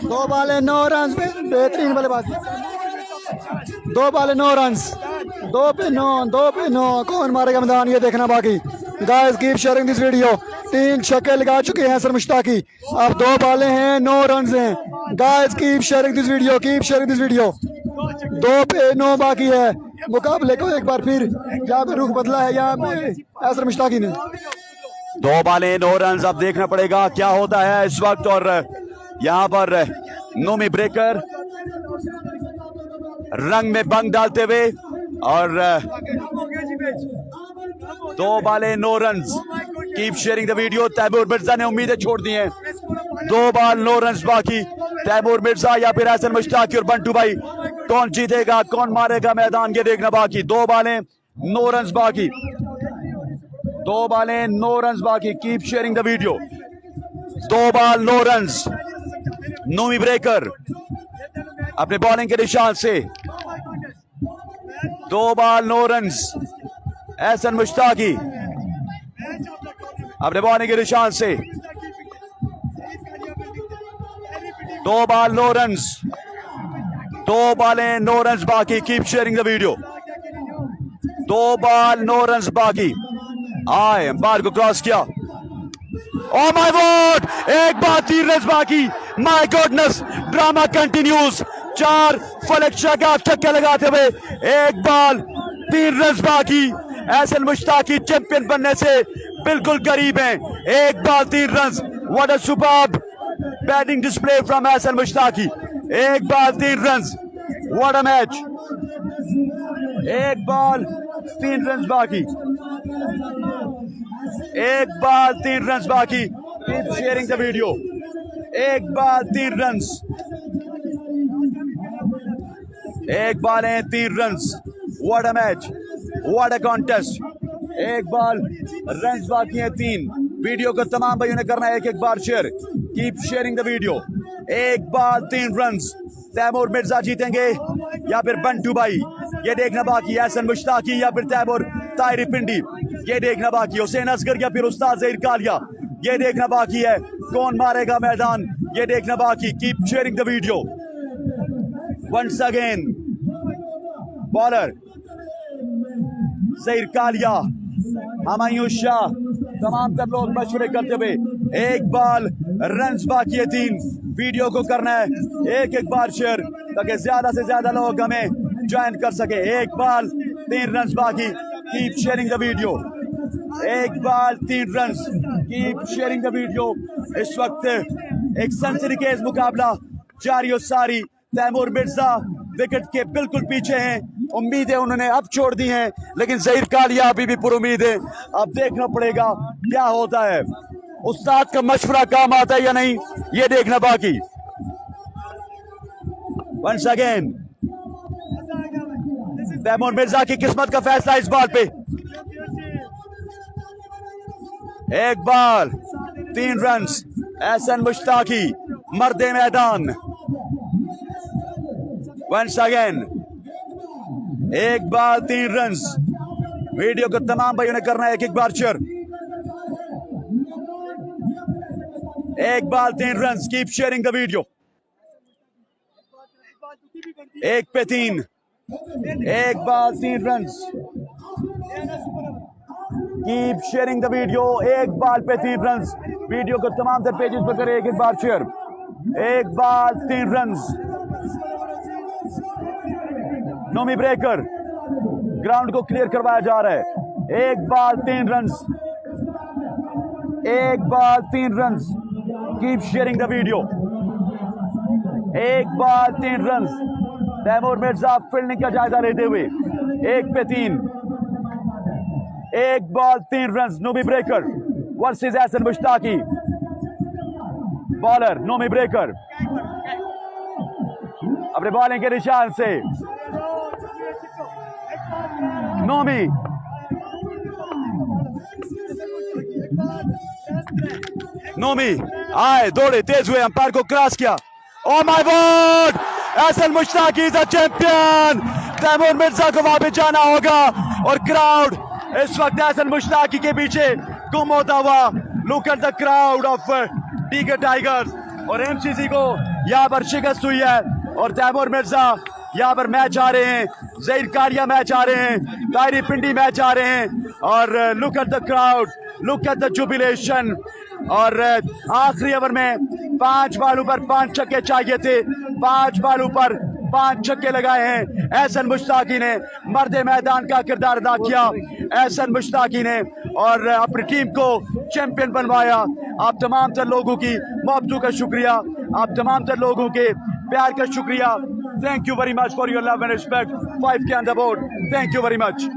2 बॉलें 9 रन। बेहतरीन बल्लेबाजी। 2 बॉलें 9 रन। 2 पे 9, 2 पे 9। कौन मारेगा मैदान ये देखना बाकी। Guys keep sharing this video. 3 छक्के लगा चुके हैं एहसन मुश्ताकी। अब 2 बॉलें हैं 9 रन हैं। Guys keep sharing this video, keep sharing this video. 2 पे 9 बाकी है। मुकाबले को एक बार फिर यहाँ पे रुख बदला है यहाँ पे एहसन मुश्ताकी ने। 2 बॉलें 9 रन। अब देखना पड़ेगा क्या होता है इस वक्त। और यहाँ पर नोमी ब्रेकर रंग में बंग डालते हुए और 2 बॉलें 9 run. Keep sharing the video. Taimur Mirza ने उम्मीदें छोड़ दी हैं। 2 बॉल 9 रन बाकी। तैमूर मिर्जा या फिर एहसन मुश्ताकी और बंटू भाई, कौन जीतेगा, कौन मारेगा मैदान, ये देखना बाकी। 2 बॉलें 9 रन बाकी। 2 बॉलें 9 रन बाकी। Keep sharing the video. 2 ball 9 run. Nomi breaker अपने बॉलिंग के निशान से। 2 बॉल 9 रन। एहसन मुश्ताकी अपने बॉलिंग के निशान से। 2 बॉल 9 रन। 2 बॉलें 9 रन बाकी। Keep sharing the video. 2 ball 9 run बाकी। आए, एम्पायर को क्रॉस किया। Oh my God! 1 ball 3 run बाकी। My goodness, drama continues. 4 फलक का छक्का लगाते हुए 1 बॉल 3 रन बाकी। एहसन मुश्ताकी चैंपियन बनने से बिल्कुल करीब हैं। 1 ball 3 run. What a superb batting display from Ehsan Mushtaqi. 1 ball 3 run. What a match. 1 ball 3 run बाकी। 1 बॉल 3 रन बाकी। Keep sharing the video. 1 ball 3 run. 1 ball है 3 run. What a match, what a contest. 1 ball run बाकी है 3। Video को तमाम भाइयों ने करना है एक बार share. Keep sharing the video. 1 ball 3 run. Taimur Mirza जीतेंगे या फिर बंटू भाई, ये देखना बाकी है। एहसन मुश्ताकी या फिर तैमूर ताहिरी पिंडी, ये देखना बाकी है। हुसैन असगर या फिर उस्ताद ज़हीर कालिया, ये देखना बाकी है। कौन मारेगा मैदान, ये देखना बाकी। Keep sharing the video. Once again bowler Zaheer Kalia, Humayun Shah, तमाम सब लोग मशवरे करते हुए। 1 बॉल रन बाकी है 3। वीडियो को करना है एक बार शेयर ताकि ज्यादा से ज्यादा लोग हमें ज्वाइन कर सके। 1 बॉल 3 रन बाकी। Keep sharing the video. 1 ball 3 run. Keep sharing the video. इस वक्त एक सनसनीखेज मुकाबला जारी और सारी। तैमूर मिर्जा विकेट के बिल्कुल पीछे हैं। उम्मीदें उन्होंने अब छोड़ दी हैं, लेकिन ज़हीर कालिया अभी भी पुरुम्मीद है। अब देखना पड़ेगा क्या होता है। उस्ताद का मशवरा काम आता है या नहीं, ये देखना बाकी। वंस अगेन तैमूर मिर्जा की किस्मत का फैसला इस बॉल पे। 1 बॉल 3 रन। एहसन मुश्ताकी मर्दे मैदान। Once again 1 ball 3 run. Video को तमाम भाइयों ने करना है एक बार share. 1 ball 3 run. Keep sharing the video. 1 पे 3। 1 ball 3 run. Keep sharing the video. 1 ball पे 3 रन। वीडियो को तमाम तर पेजेस पर करें एक बार share. 1 ball 3 run. Nomi breaker ground को क्लियर करवाया जा रहा है। 1 ball 3 run. 1 ball 3 run. Keep sharing the video. 1 ball 3 run. Taimur Mirza fielding का जायजा लेते हुए 1 पे 3। 1 ball 3 run. Nomi breaker versus Ehsan Mushtaqi. Bowler Nomi breaker अपने बॉलिंग के निशान से। नोमी नोमी आए, दौड़े, तेज हुए, अंपायर को क्रॉस किया। Oh my God, Ehsan Mushtaqi is a champion. Taimur Mirza को वहां पे जाना होगा और क्राउड इस वक्त एहसन मुश्ताकी के पीछे गुम होता हुआ। Look at the crowd of DK tigers. और एमसीसी को यहाँ पर शिकस्त हुई है और तैमूर मिर्जा यहाँ पर मैच आ रहे हैं। ज़हीर कालिया मैच आ रहे हैं। ताहिरी पिंडी मैच आ रहे हैं। और look at the crowd, look at the jubilation. और आखिरी ओवर में 5 बॉलों पर 5 छक्के चाहिए थे। 5 बॉलों पर 5 छक्के लगाए हैं। एहसन मुश्ताकी ने मर्दे मैदान का किरदार अदा किया। एहसन मुश्ताकी ने और अपनी टीम को चैंपियन बनवाया। आप तमाम तर लोगों की मोहब्बतों का शुक्रिया, आप तमाम तर लोगों के प्यार का शुक्रिया। Thank you very much for your love and respect. 5 के on the board. Thank you very much.